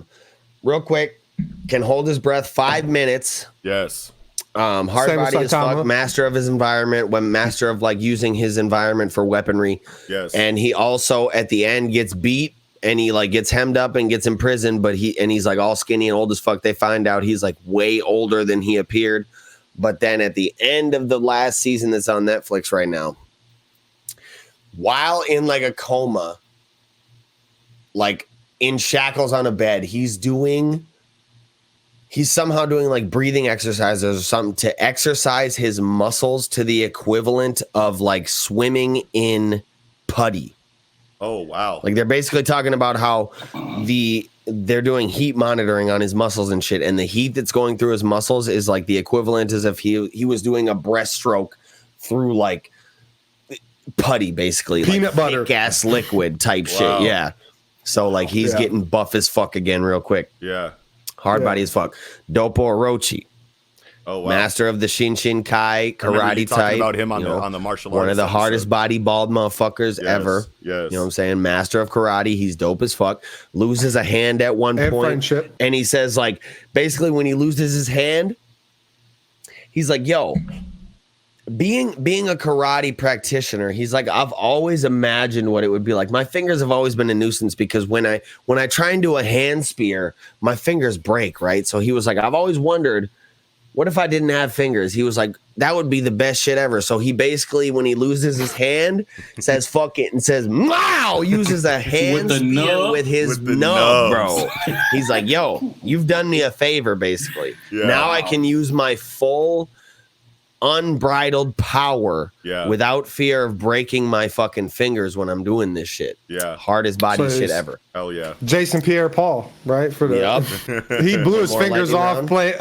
Real quick, can hold his breath 5 minutes. yes. Hard Same as body as Saitama. fuck, master of his environment, master of like using his environment for weaponry. Yes. And he also at the end gets beat and he like gets hemmed up and gets imprisoned, but he's like all skinny and old as fuck. They find out he's like way older than he appeared. But then at the end of the last season that's on Netflix right now, while in like a coma, like in shackles on a bed, he's somehow doing like breathing exercises or something to exercise his muscles to the equivalent of like swimming in putty. Oh wow. Like they're basically talking about how they're doing heat monitoring on his muscles and shit, and the heat that's going through his muscles is like the equivalent as if he was doing a breaststroke through like putty, basically Peanut like butter. gas liquid type Wow. shit. Yeah. So like he's Yeah. getting buff as fuck again real quick. Yeah. Hard Yeah. body as fuck. Dopo Orochi, Oh wow. master of the Shinshin Kai I remember you karate talking type. about him on you the know, on the martial one of arts the episode. hardest body bald motherfuckers Yes, ever. Yes. You know what I'm saying? Master of karate. He's dope as fuck. Loses a hand at one And point. friendship. And he says, like, basically when he loses his hand, he's like, yo, being a karate practitioner, he's like, I've always imagined what it would be like. My fingers have always been a nuisance because when I try and do a hand spear, my fingers break, right? So he was like, I've always wondered, what if I didn't have fingers? He was like, that would be the best shit ever. So he basically, when he loses his hand, says fuck it and says, wow, uses a hand With the spear nub? with his With the nub, nubs. bro. He's like, yo, you've done me a favor, basically. Yeah. Now I can use my full unbridled power Yeah. without fear of breaking my fucking fingers when I'm doing this shit. Yeah. Hardest body So shit it's- ever. Hell yeah. Jason Pierre-Paul, right? For the Yup. he blew his More fingers lightning off. round? Play.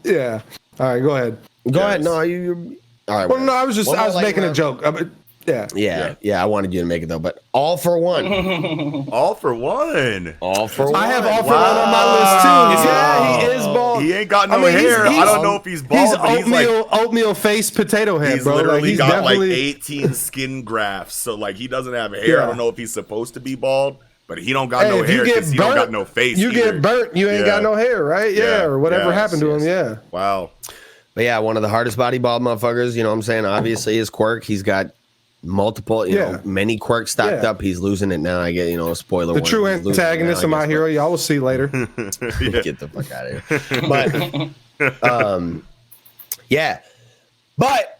Yeah. All right, go ahead. Go Yes. ahead. No, you. All right. Well, no, I was One more lightning making a round. joke. Yeah. Yeah. I wanted you to make it though, but all for one. All for one. All for one. I have all for one on my list too. Wow. Yeah, he is bald. He ain't got no I mean, hair. I don't know if he's bald, He's but he's like oatmeal face potato head, he's bro. literally Like, he's got like definitely 18 skin grafts. So like he doesn't have hair. Yeah. I don't know if he's supposed to be bald, but he don't got Hey, no if you hair get because he don't got burnt, no face. You either. get burnt, you ain't got no hair, right? Yeah, or whatever happened to him. Yeah. Wow. But yeah, one of the hardest body bald motherfuckers. You know what I'm saying? Obviously, his quirk. He's got multiple, you know, many quirks stacked up. He's losing it now. I get, you know, a spoiler. The warning. true He's losing it antagonist now, of I my guess, hero. Y'all will see later. Get the fuck out of here. But yeah. But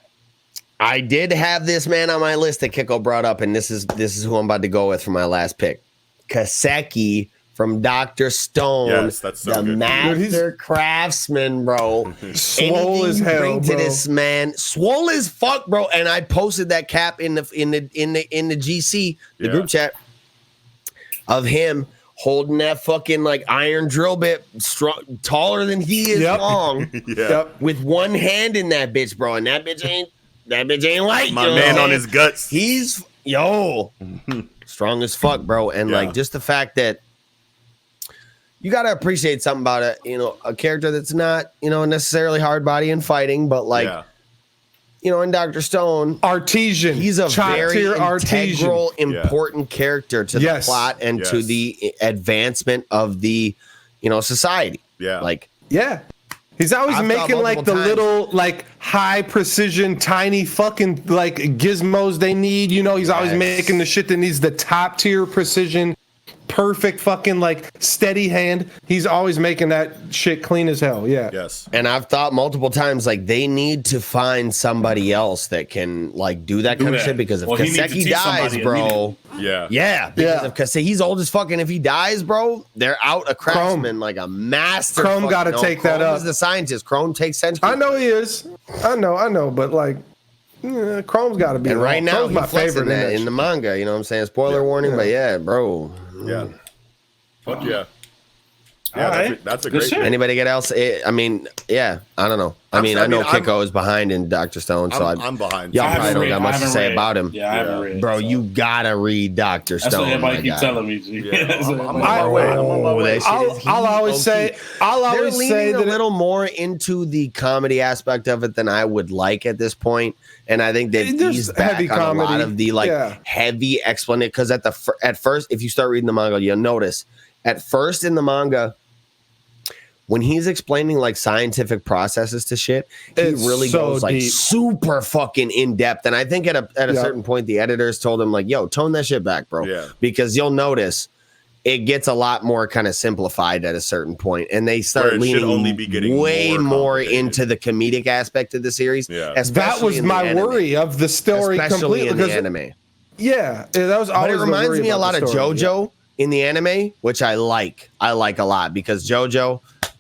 I did have this man on my list that Kiko brought up, and this is who I'm about to go with for my last pick. Kaseki from Dr. Stone. Yes, that's so the good. master craftsman, bro. Swole as hell, bring to bro. this man, swole as fuck, bro. And I posted that cap in the GC, the group chat of him holding that fucking like iron drill bit, strong, taller than he is long, with one hand in that bitch, bro. And that bitch ain't light. My man on his guts. He's strong as fuck, bro. And like just the fact that you got to appreciate something about it, a character that's not, necessarily hard body and fighting, but like, in Dr. Stone, artesian, he's a very integral, important character to the plot and to the advancement of the, society. Yeah. Like, he's always making like the little, like high precision, tiny fucking like gizmos they need. He's always making the shit that needs the top tier precision. Perfect fucking like steady hand. He's always making that shit clean as hell. Yeah. Yes. And I've thought multiple times like they need to find somebody else that can like do that kind of shit because if Kaseki dies, bro. Because if Kaseki, he's old as fuck, and if he dies, bro, they're out a craftsman like a master. Chrome got to take that up. Is the scientist. Chrome takes centuries. I know he is. I know, but like. Chrome's got to be. And right now, Chrome's my favorite in the manga. You know what I'm saying? Spoiler warning, but bro. Yeah. Fuck yeah. That's a Good great shit. Anybody else? I mean, I don't know. I know Kiko is behind in Dr. Stone, so I'm behind. Y'all probably don't got much to say about him. Yeah, I haven't read. Bro, you gotta read Dr. Stone. That's what everybody keeps telling me. I'm on my way. I'll always say they're leaning that a little more into the comedy aspect of it than I would like at this point. And I think that he's back heavy on comedy. a lot of the heavy explanation. Because at first, if you start reading the manga, you'll notice at first in the manga, when he's explaining like scientific processes to shit, he really goes like super fucking in depth. And I think at a certain point, the editors told him like, "Yo, tone that shit back, bro," because you'll notice it gets a lot more kind of simplified at a certain point, and they start leaning way more into the comedic aspect of the series. That was my worry of the story, especially in the anime. Yeah, that was always. But it reminds me a lot of JoJo in the anime, which I like. I like a lot because JoJo.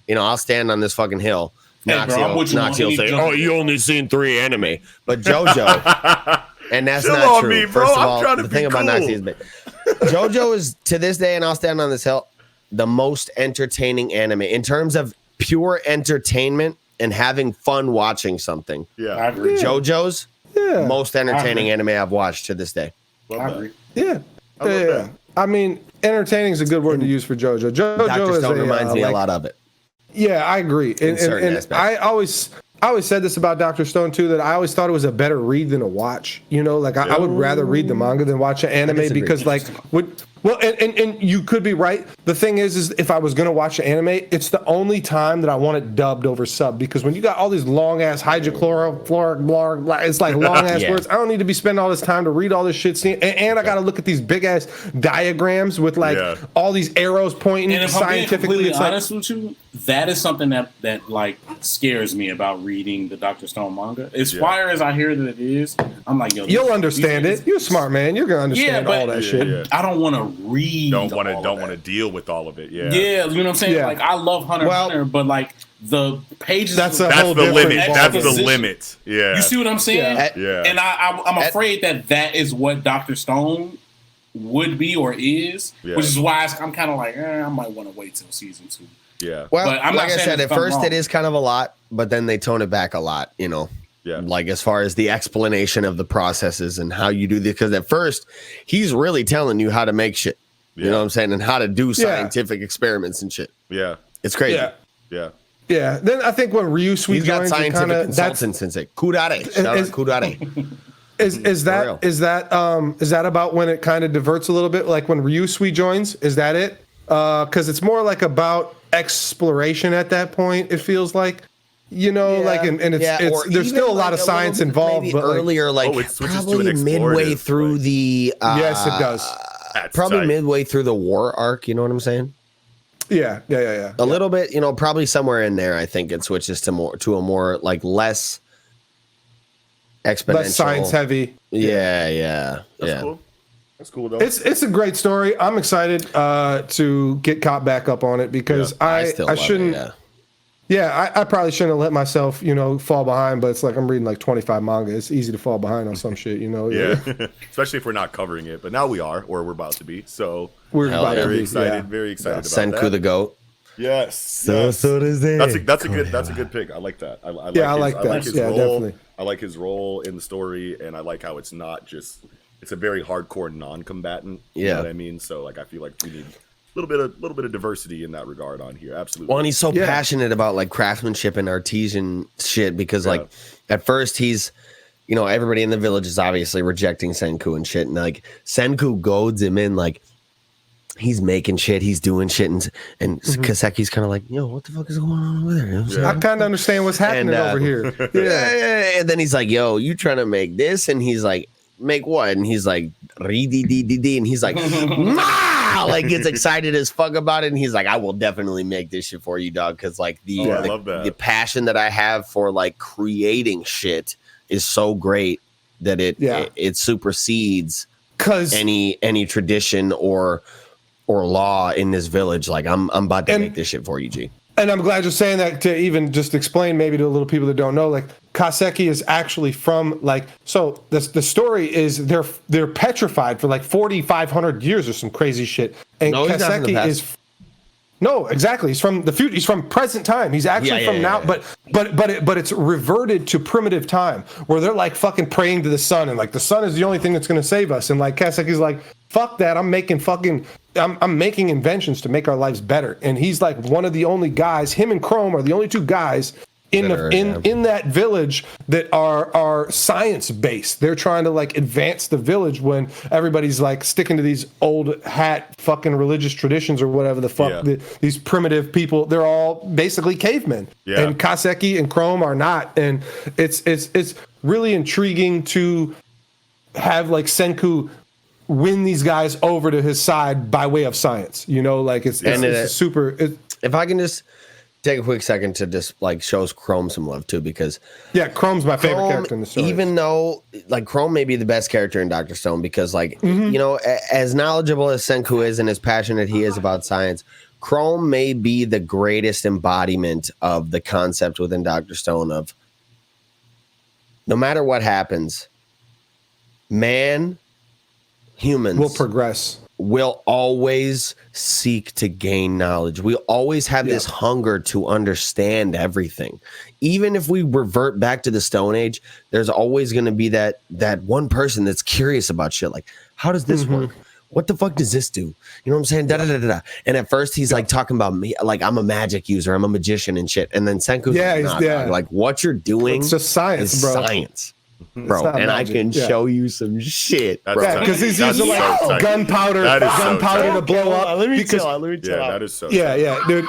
I'll stand on this fucking hill. Noxie will say, "Oh, you only seen 3 anime," but JoJo, and that's not true. First of all, the thing about Noxie is, JoJo is to this day, and I'll stand on this hill, the most entertaining anime in terms of pure entertainment and having fun watching something. Yeah, I agree. JoJo's most entertaining anime I've watched to this day. I agree. Yeah. I mean, entertaining is a good word to use for JoJo. Dr. Stone reminds me a lot of it. Yeah, I agree. And I always said this about Dr. Stone too, that I always thought it was a better read than a watch. I would rather read the manga than watch an anime because and you could be right. The thing is if I was going to watch an anime, it's the only time that I want it dubbed over sub, because when you got all these long ass hydrochloric, it's like long ass words. I don't need to be spending all this time to read all this shit. And I got to look at these big ass diagrams with all these arrows pointing and if scientifically. I'm being completely honest with you, that is something that like scares me about reading the Dr. Stone manga. As fire as I hear that it is, I'm like, you'll understand it. You're a smart man. You're gonna understand all that shit. I don't want to read. Don't want to deal with all of it. Yeah. Yeah, you know what I'm saying? Like I love Hunter, but like the pages. That's the limit. That's the limit. Yeah. You see what I'm saying? Yeah. And I'm afraid that is what Dr. Stone would be or is, which is why I'm kind of like, I might want to wait till season 2. Yeah. Well, but I'm like not I said, at first wrong. it is kind of a lot, but then they tone it back a lot, Yeah. Like as far as the explanation of the processes and how you do this, because at first he's really telling you how to make shit. You know what I'm saying? And how to do scientific experiments and shit. Yeah. It's crazy. Yeah. Yeah. Then I think when Ryusui he's got joins, scientific consultants and say, Kudare. Shout out Kudare. Is that about when it kind of diverts a little bit? Like when Ryusui joins, is that it? Because it's more like about exploration at that point. It feels like, there's still a lot of science involved. But earlier, it switches to an midway through the. Yes, it does. Probably midway through the war arc. You know what I'm saying? Yeah. A little bit, probably somewhere in there. I think it switches to a more like less exponential, less science heavy. Yeah. That's cool. That's cool though. It's a great story. I'm excited to get caught back up on it because I shouldn't. I probably shouldn't have let myself, fall behind. But it's like I'm reading like 25 manga. It's easy to fall behind on some shit, Yeah, especially if we're not covering it. But now we are, or we're about to be. So we're very excited. Very excited about Senku that. the goat. Yes. So does it. That's a good pick. I like that. I like his role. Definitely. I like his role in the story, and I like how it's not just. It's a very hardcore non-combatant. You know what I mean? So like, I feel like we need a little bit of diversity in that regard on here. Absolutely. Well, and he's so passionate about like craftsmanship and artisan shit because like at first he's, everybody in the village is obviously rejecting Senku and shit, and like Senku goads him in like. He's making shit, he's doing shit, and Kaseki's kind of like, what the fuck is going on over there? I kind of understand what's happening over here. And then he's like, yo, you trying to make this? And he's like, make what? And he's like, and he's like, like gets excited as fuck about it. And he's like, I will definitely make this shit for you, dog. Because like the passion that I have for like creating shit is so great that it supersedes any tradition or law in this village. Like I'm about to make this shit for you, G. And I'm glad you're saying that to even just explain maybe to the little people that don't know, like Kaseki is actually from so the story is they're petrified for like 4,500 years or some crazy shit. And Kaseki is no, exactly. He's from the future. He's from present time. He's actually from now, but it's reverted to primitive time where they're like fucking praying to the sun and like the sun is the only thing that's going to save us. And like Kaseki's like, fuck that. I'm making inventions to make our lives better. And he's like one of the only guys. Him and Chrome are the only two guys in that village that are science based. They're trying to like advance the village when everybody's like sticking to these old hat fucking religious traditions or whatever the fuck. These primitive people, they're all basically cavemen. Yeah. And Kaseki and Chrome are not. And it's really intriguing to have like Senku win these guys over to his side by way of science. It's super. If I can just take a quick second to just like shows Chrome some love too, because Chrome's my favorite character in the story. Even though like Chrome may be the best character in Dr. Stone, because like as knowledgeable as Senku is and as passionate he is about science, Chrome may be the greatest embodiment of the concept within Dr. Stone of no matter what happens, humans will progress. Will always seek to gain knowledge. We always have this hunger to understand everything. Even if we revert back to the Stone Age, there's always going to be that one person that's curious about shit. Like, how does this work? What the fuck does this do? You know what I'm saying? Da, da, da, da, da. And at first he's like talking about me, like I'm a magic user, I'm a magician and shit. And then Senku's like, what you're doing it's just science, is bro. Science. Bro, and magic. I can show you some shit, bro. Because he's using like gunpowder to blow up. Let me tell. That is so. Dude,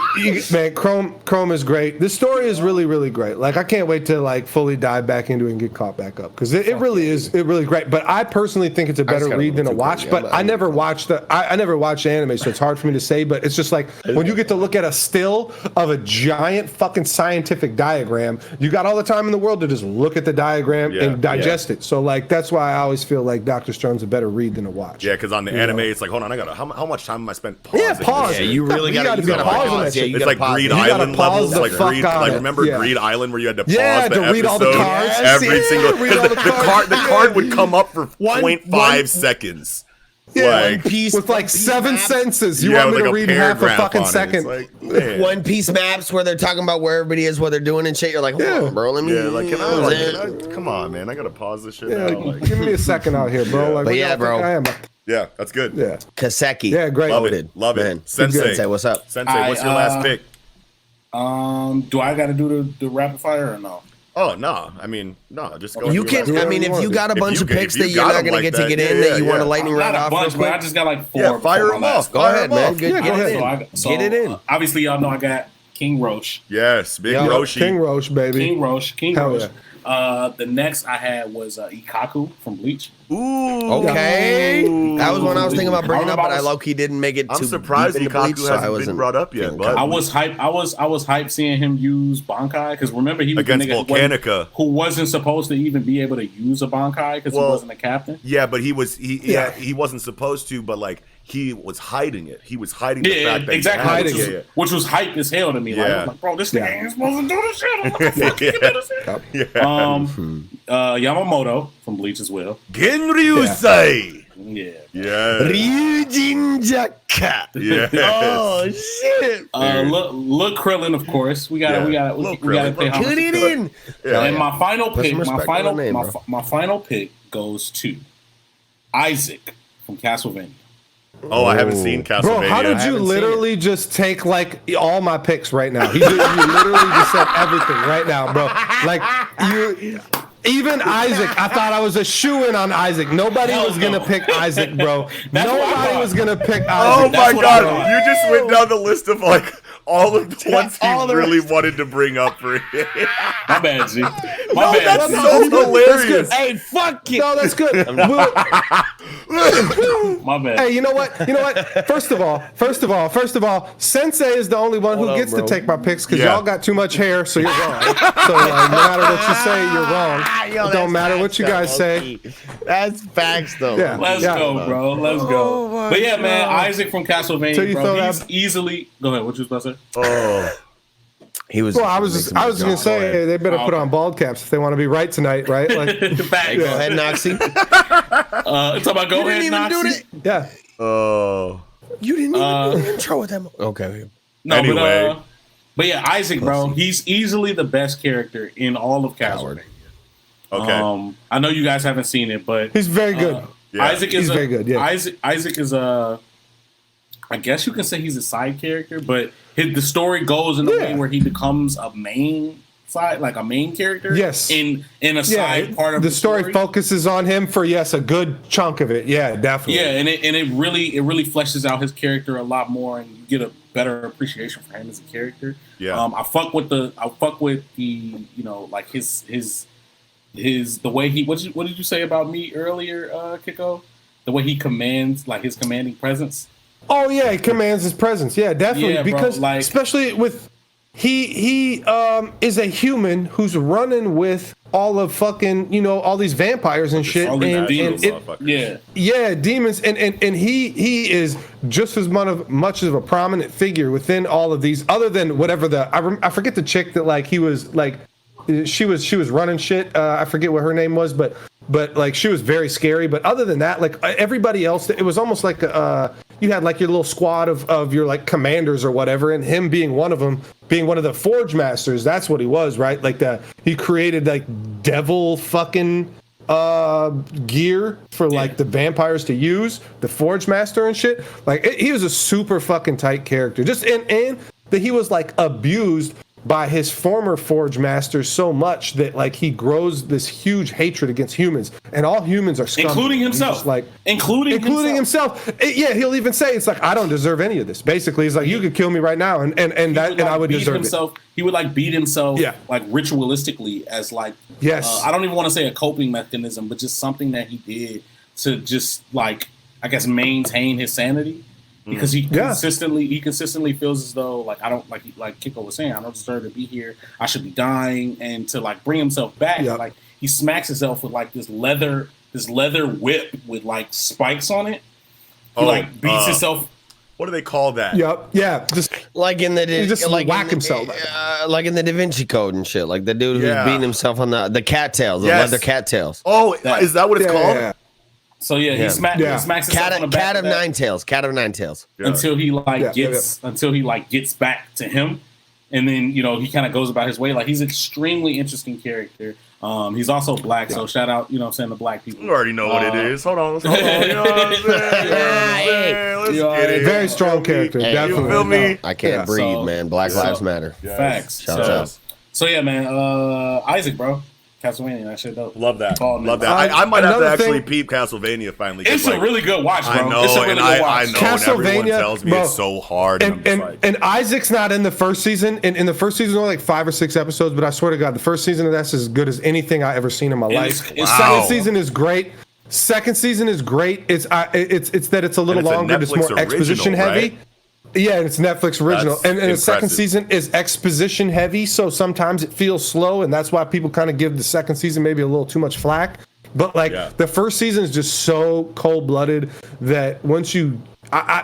man, Chrome is great. This story is really, really great. Like, I can't wait to like fully dive back into it and get caught back up because it really is. It really great. But I personally think it's a better read than a watch. But I never watched I never watched anime, so it's hard for me to say. But it's just like when you get to look at a still of a giant fucking scientific diagram, you got all the time in the world to just look at the diagram and digest it. So like that's why I always feel like Dr. Stone's a better read than a watch. Yeah, because on the anime, it's like, hold on, I gotta how much time am I spent pausing? Yeah, pause. Yeah, you really gotta pause. It's like Greed Island levels. Like Greed, remember Greed Island where you had to pause the read all the cards every single. The card would come up for 0.5 seconds. Yeah, One Piece with like 7 sentences. You want me to read half a fucking second? Like, One Piece maps where they're talking about where everybody is, what they're doing and shit. You're like, hold on, bro. Let me. Come on, man. I gotta pause this shit. Give me a second out here, bro. Like, but bro. Yeah, that's good. Yeah, Kaseki. Yeah, great. Love it. Man. Sensei, what's up? Sensei, what's your last pick? Do I gotta do the rapid fire or no? Oh no! I mean, no. Just go. You can. I mean, if you got a bunch of picks that you're not gonna get to get in, that you want to lightning round off. Not a bunch, but I just got like 4. Yeah, fire them off. Go ahead, man. Go ahead. Get it in. Obviously, y'all know I got King Roche. Yes, big Roshi. King Roche, baby. King Roche. The next I had was Ikaku from Bleach. Ooh, okay. That was one I was thinking about bringing up, but I low-key didn't make it. I'm surprised Ikaku hasn't been brought up yet. But I was hyped seeing him use Bankai because remember he was against the nigga Volcanica, who wasn't supposed to even be able to use a Bankai because he wasn't a captain. Yeah, but he wasn't supposed to, but like he was hiding it. He was hiding the fact that exactly, he had which was hype as hell to me. Like, I was like, bro, this nigga ain't supposed to do this shit. What the fuck you do this shit? Yamamoto from Bleach as well. Genryusei. Yeah. Ryujinjaka. Yeah. Oh shit. Look Krillin, of course. We gotta pay homage. Put it in. And my final pick, my final pick goes to Isaac from Castlevania. Oh, I haven't seen Castlevania. Bro, how did you literally just take like all my picks right now? You literally just said everything right now, bro. Like you. Even Isaac, I thought I was a shoo-in on Isaac. Nobody was gonna pick Isaac, bro. Nobody was gonna pick Isaac. Oh my god, you just went down the list of like all of the ones he really wanted to bring up for him. My bad, G. That's so hilarious. Hey, fuck it. No, that's good. My bad. Hey, you know what? First of all, Sensei is the only one who gets to take my picks because y'all got too much hair, so you're wrong. So like, no matter what you say, you're wrong. It don't matter what you guys say. That's facts, though. Yeah. Let's go, bro. Let's go. But yeah, man, Isaac from Castlevania, bro. He's easily. Go ahead. What you was about to say? Oh, he was. Well, I was just gonna say they better put on bald caps if they want to be right tonight, right? Like, hey, go ahead, Noxie. Talk about go ahead, Noxie. Yeah. Oh. You didn't even do the intro with them. Okay. No, anyway. But yeah, Isaac, bro. He's easily the best character in all of Castlevania. Okay. I know you guys haven't seen it, but he's very good. Isaac is very good. Yeah. Isaac is a. I guess you can say he's a side character, but the story goes in a way where he becomes a main character. Yes. In a side part of the story focuses on him for a good chunk of it. Yeah, definitely. Yeah, and it really fleshes out his character a lot more, and you get a better appreciation for him as a character. Yeah. I fuck with the like his the way he what did you say about me earlier, Kiko? The way he commands, like his commanding presence. Oh yeah, he commands his presence. Yeah, definitely. Yeah, because bro, like, especially with he is a human who's running with all of fucking all these vampires and shit demons, demons and he is just as much of a prominent figure within all of these, other than whatever I forget the chick that like he was like she was running shit. I forget what her name was, but like she was very scary. But other than that, like everybody else, it was almost like you had like your little squad of your like commanders or whatever, and him being one of them, being one of the Forge Masters. That's what he was, right? Like he created like devil fucking gear for like the vampires to use, the Forge Master and shit. Like he was a super fucking tight character. Just and that he was like abused by his former Forge Masters so much that like he grows this huge hatred against humans, and all humans are scum, including himself. Including himself. Yeah, he'll even say it's like I don't deserve any of this. Basically, he's like you could kill me right now, and I would deserve himself. It. He would like beat himself, like ritualistically as like I don't even want to say a coping mechanism, but just something that he did to just like I guess maintain his sanity. Because he consistently feels as though like I don't like Kiko was saying, I don't deserve to be here. I should be dying, and to like bring himself back, like he smacks himself with like this leather whip with like spikes on it. He like beats himself. What do they call that? Yep. Yeah. Just like in the whack himself. Like in the Da Vinci Code and shit. Like the dude who's beating himself on the cattails, the leather cattails. Oh, is that what it's called? Yeah. So he smacks himself on the back. Cat of nine tails. Until he gets back to him, and then he kind of goes about his way. Like he's an extremely interesting character. He's also black, so shout out, what I'm saying, to black people. You already know what it is. Hold on. You know what I'm saying? Let's get it. Very strong character. Definitely. You feel me? I can't breathe, man. Black Lives Matter. Facts. Shout out. So yeah, man. Isaac, bro. Castlevania, that shit dope. Love that. Love that. I might have to actually peep Castlevania finally. It's a really good watch, bro. I know, it's a really good watch. I know, and everyone tells me it's so hard. And Isaac's not in the first season. In the first season, only like 5 or 6 episodes, but I swear to God, the first season of that's as good as anything I ever seen in my life. Second season is great. Second season is great. It's that it's a little longer. It's more exposition heavy. Right? Yeah, it's Netflix original. And the second season is exposition heavy, so sometimes it feels slow, and that's why people kind of give the second season maybe a little too much flack. But the first season is just so cold-blooded that once you,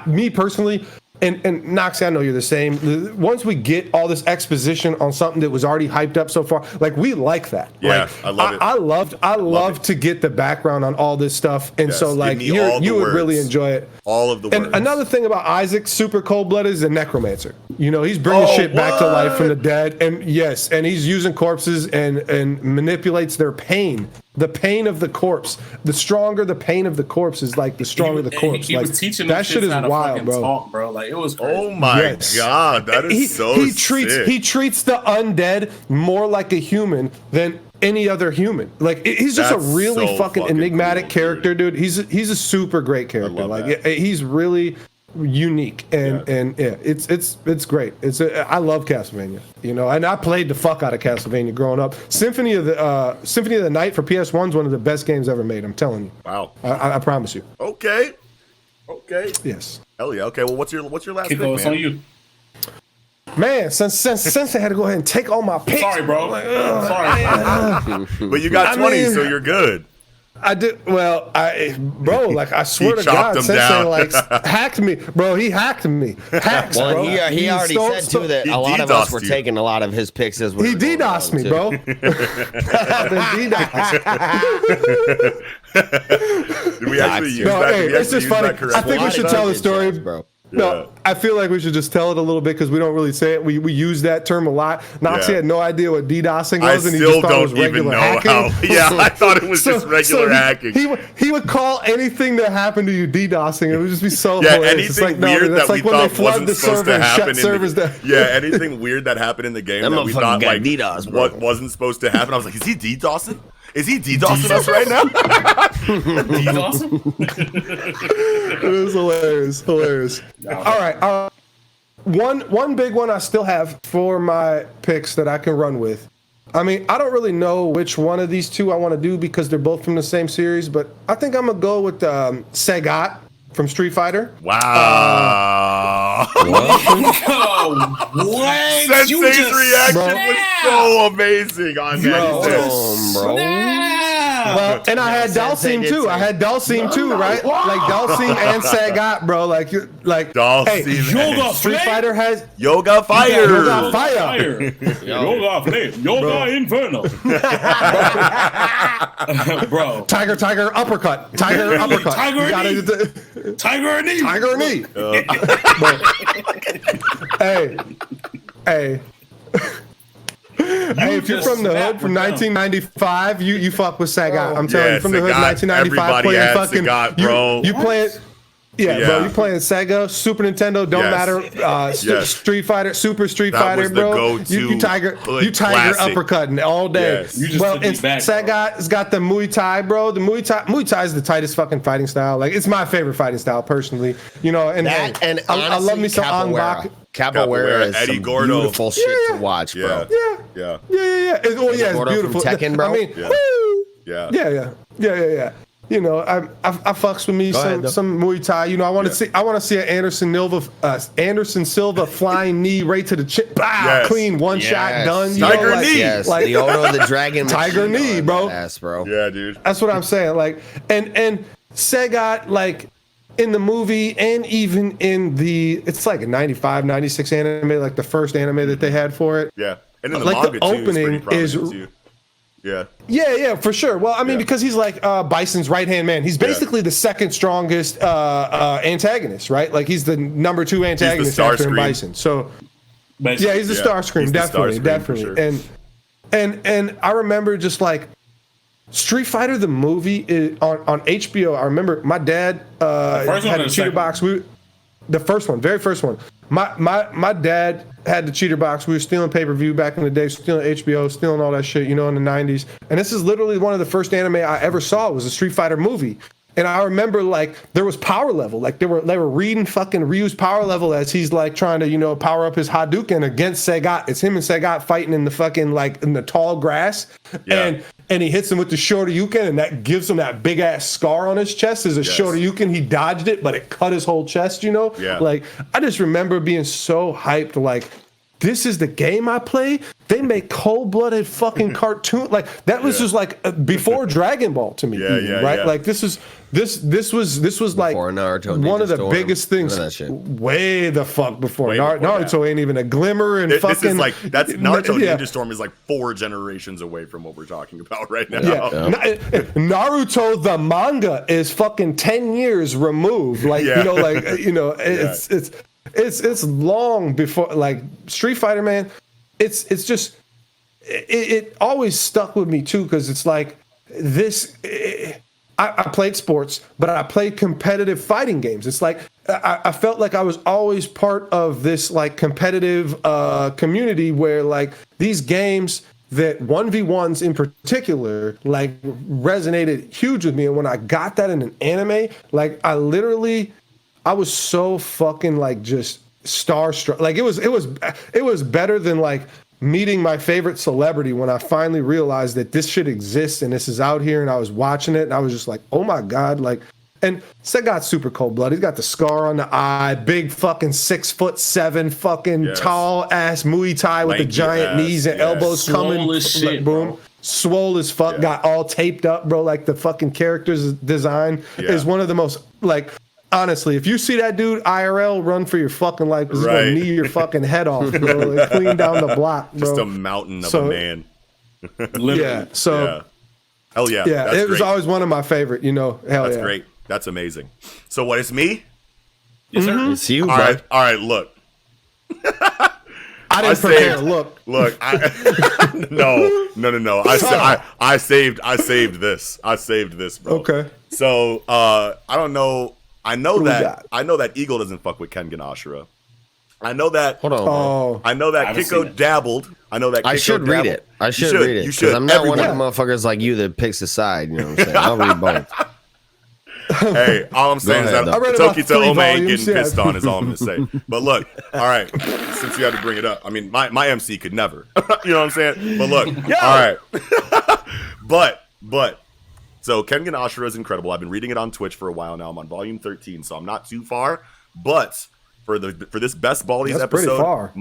me personally, and Noxie, I know you're the same. Once we get all this exposition on something that was already hyped up so far, like we like that. Yeah, I love it. I love to get the background on all this stuff, and so like you would really enjoy it. All of the words. And another thing about Isaac, super cold-blooded, is a necromancer. You know, he's bringing shit back to life from the dead, and and he's using corpses and manipulates their pain. The pain of the corpse. The stronger the pain of the corpse is, like the stronger the corpse. He like, was teaching that shit is wild, bro. Talk, bro. Like it was crazy. Oh my God, that is sick. He treats the undead more like a human than any other human. Like he's just a really fucking enigmatic character, dude. He's a super great character. Like he's really unique and it's great. I love Castlevania, you know, and I played the fuck out of Castlevania growing up. Symphony of the Night for PS1 is one of the best games ever made. I'm telling you. Wow. I promise you. Okay. Yes. Hell yeah. Okay. Well, what's your last pick, man? On you. Man, since I had to go ahead and take all my picks. Sorry, bro. Like, sorry. But you got 20, so you're good. I did well, like I swear to God, Sensei like hacked me, bro. He hacked me. Hacks, well, bro. He already said too that a lot of us were taking a lot of his picks as well. He DDoSed me, bro. Did we actually use that? Hey, it's just funny. I think we should tell the story, bro. No, I feel like we should just tell it a little bit because we don't really say it. We use that term a lot. Noxie had no idea what DDoSing was, and he just thought it was regular hacking. I thought it was just regular hacking. He would call anything that happened to you DDoSing. It would just be so hilarious. Anything weird that we thought wasn't supposed to happen. Anything weird that happened in the game that we thought like what wasn't supposed to happen. I was like, is he DDoSing? Is he DDoSing us right now? DDoSing? It was hilarious. All right. One big one I still have for my picks that I can run with. I mean, I don't really know which one of these two I want to do because they're both from the same series, but I think I'm going to go with Sagat from Street Fighter. Wow. What? Sensei's reaction was so amazing on that. Bro. Well, and I had Dalsim too. Right? Like Dalsim and Sagat, bro. Like Dalsim. Street Fighter has Yoga Fire. Yoga Flame. Yoga Inferno. Bro. Tiger uppercut. Tiger uppercut. Tiger knee. Hey. Hey, if you're from the hood from 1995, you fuck with Sagat. I'm telling you, from the hood 1995, playing fucking Sagat, bro. You playing. Yeah, bro, you playing Sega, Super Nintendo, don't matter. Street Fighter, Super Street Fighter, bro. You tiger uppercutting all day. Yes. Well, Sagat's got the Muay Thai, bro. The Muay Thai is the tightest fucking fighting style. Like, it's my favorite fighting style, personally. You know, and I love me some Anbak. Capoeira is Eddie some Gordo. Beautiful shit to watch, bro. Yeah. It's beautiful. Tekken, bro. Yeah. You know, I fucks with me some Muay Thai. You know, I want to see an Anderson Silva flying knee right to the chin. Clean one shot done. Tiger knee. Yes, Leono the Dragon. Tiger knee, bro. Ass, bro. Yeah, dude. That's what I'm saying. Like, and Sagat, like, in the movie and even in it's like a 95, 96 anime, like the first anime that they had for it. Yeah. And in the like manga, the opening too. Yeah, for sure. Well, I mean, because he's like Bison's right-hand man. He's basically the second strongest antagonist, right? Like, he's the number 2 antagonist after Bison. So, he's the Starscream, definitely. Sure. And I remember just like Street Fighter the movie on HBO. I remember my dad had a cheater box. The first one, very first one. My dad had the cheater box. We were stealing pay-per-view back in the day, stealing HBO, stealing all that shit, in the 90s. And this is literally one of the first anime I ever saw. It was a Street Fighter movie. And I remember there was Power Level. They were reading fucking Ryu's Power Level as he's trying to, power up his Hadouken against Sagat. It's him and Sagat fighting in the fucking in the tall grass. Yeah. And he hits him with the Shoryuken, and that gives him that big ass scar on his chest. As a Shoryuken, he dodged it, but it cut his whole chest, Yeah. I just remember being so hyped, this is the game I play. They make cold-blooded fucking cartoon. That was just before Dragon Ball to me. Right? Yeah. This was before Naruto, one of the biggest things. Way the fuck before. Naruto ain't even a glimmer and fucking. That's Naruto Ninja Storm is 4 generations away from what we're talking about right now. Yeah. Naruto the manga is fucking 10 years removed. It's long before Street Fighter, man. It's just it always stuck with me too, because it's this. I played sports, but I played competitive fighting games. It's I felt like I was always part of this competitive community where these games that 1v1s in particular resonated huge with me. And when I got that in an anime, I was so fucking just starstruck. It was better than meeting my favorite celebrity when I finally realized that this shit exists and this is out here, and I was watching it and I was just oh my God, and Sagat's super cold blood. He's got the scar on the eye, big fucking 6'7" fucking tall ass Muay Thai with the giant knees and elbows coming. Boom. Bro. Swole as fuck, got all taped up, bro. The fucking character's design is one of the most honestly, if you see that dude IRL, run for your fucking life, because he's gonna knee your fucking head off, bro. Clean down the block, bro. Just a mountain of a man. Yeah. So. Hell yeah. Yeah. It was always one of my favorite. Hell that's great. That's amazing. So what? It's me. Yes, sir. It's you. All right. Look. I didn't prepare. Look. No. I saved this, bro. Okay. So I don't know. I know that Eagle doesn't fuck with Kengan Ashura. I know that. Hold on. I know that Kiko dabbled. I know that. Kiko I should read it. I should read it. Because I'm not one of the motherfuckers like you that picks a side. You know what I'm saying? I'll read both. Hey, all I'm saying is that Tokito Ome ain't getting pissed on is all I'm gonna say. But look, all right, since you had to bring it up, I mean, my MC could never. You know what I'm saying? But look, all right. but so Kengan Ashura is incredible. I've been reading it on Twitch for a while now. I'm on volume 13, so I'm not too far. But for this best Baldies episode, pretty far.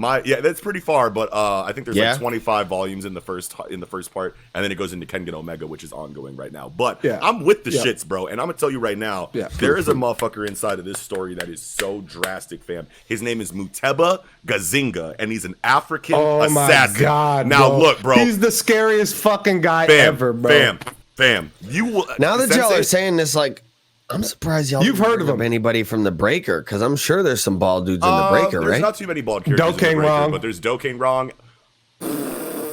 That's pretty far. But I think there's 25 volumes in the first part, and then it goes into Kengan Omega, which is ongoing right now. But I'm with the shits, bro, and I'm gonna tell you right now, there is a motherfucker inside of this story that is so drastic, fam. His name is M.A.N.G.A, and he's an African assassin. My God, now bro. Look, bro, he's the scariest fucking guy ever, bro. Fam, you will. Now that y'all are saying this, I'm surprised you've heard of him. Anybody from the Breaker? Because I'm sure there's some bald dudes in the Breaker, right? There's not too many bald characters in the Breaker, wrong. but there's Dokkan Wrong.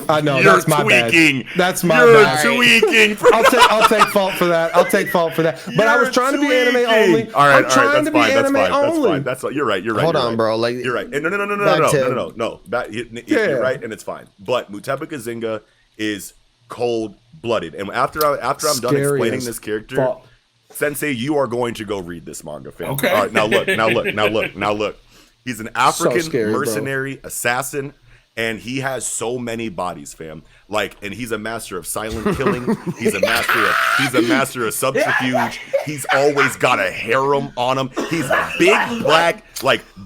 I know. You're that's my tweaking. Bad. That's my You're bad. tweaking. I'll take fault for that. But I was trying to be anime only. All right, I'm trying to be anime only. That's fine. You're right. Hold on, bro. You're right. No. You're right, and it's fine. But M.A.N.G.A is cold-blooded, and after I'm done explaining this character, Sensei, you are going to go read this manga, fam. Okay. All right, now look. He's an African mercenary assassin, and he has so many bodies, fam. And he's a master of silent killing. He's a master of subterfuge. He's always got a harem on him. He's a big black,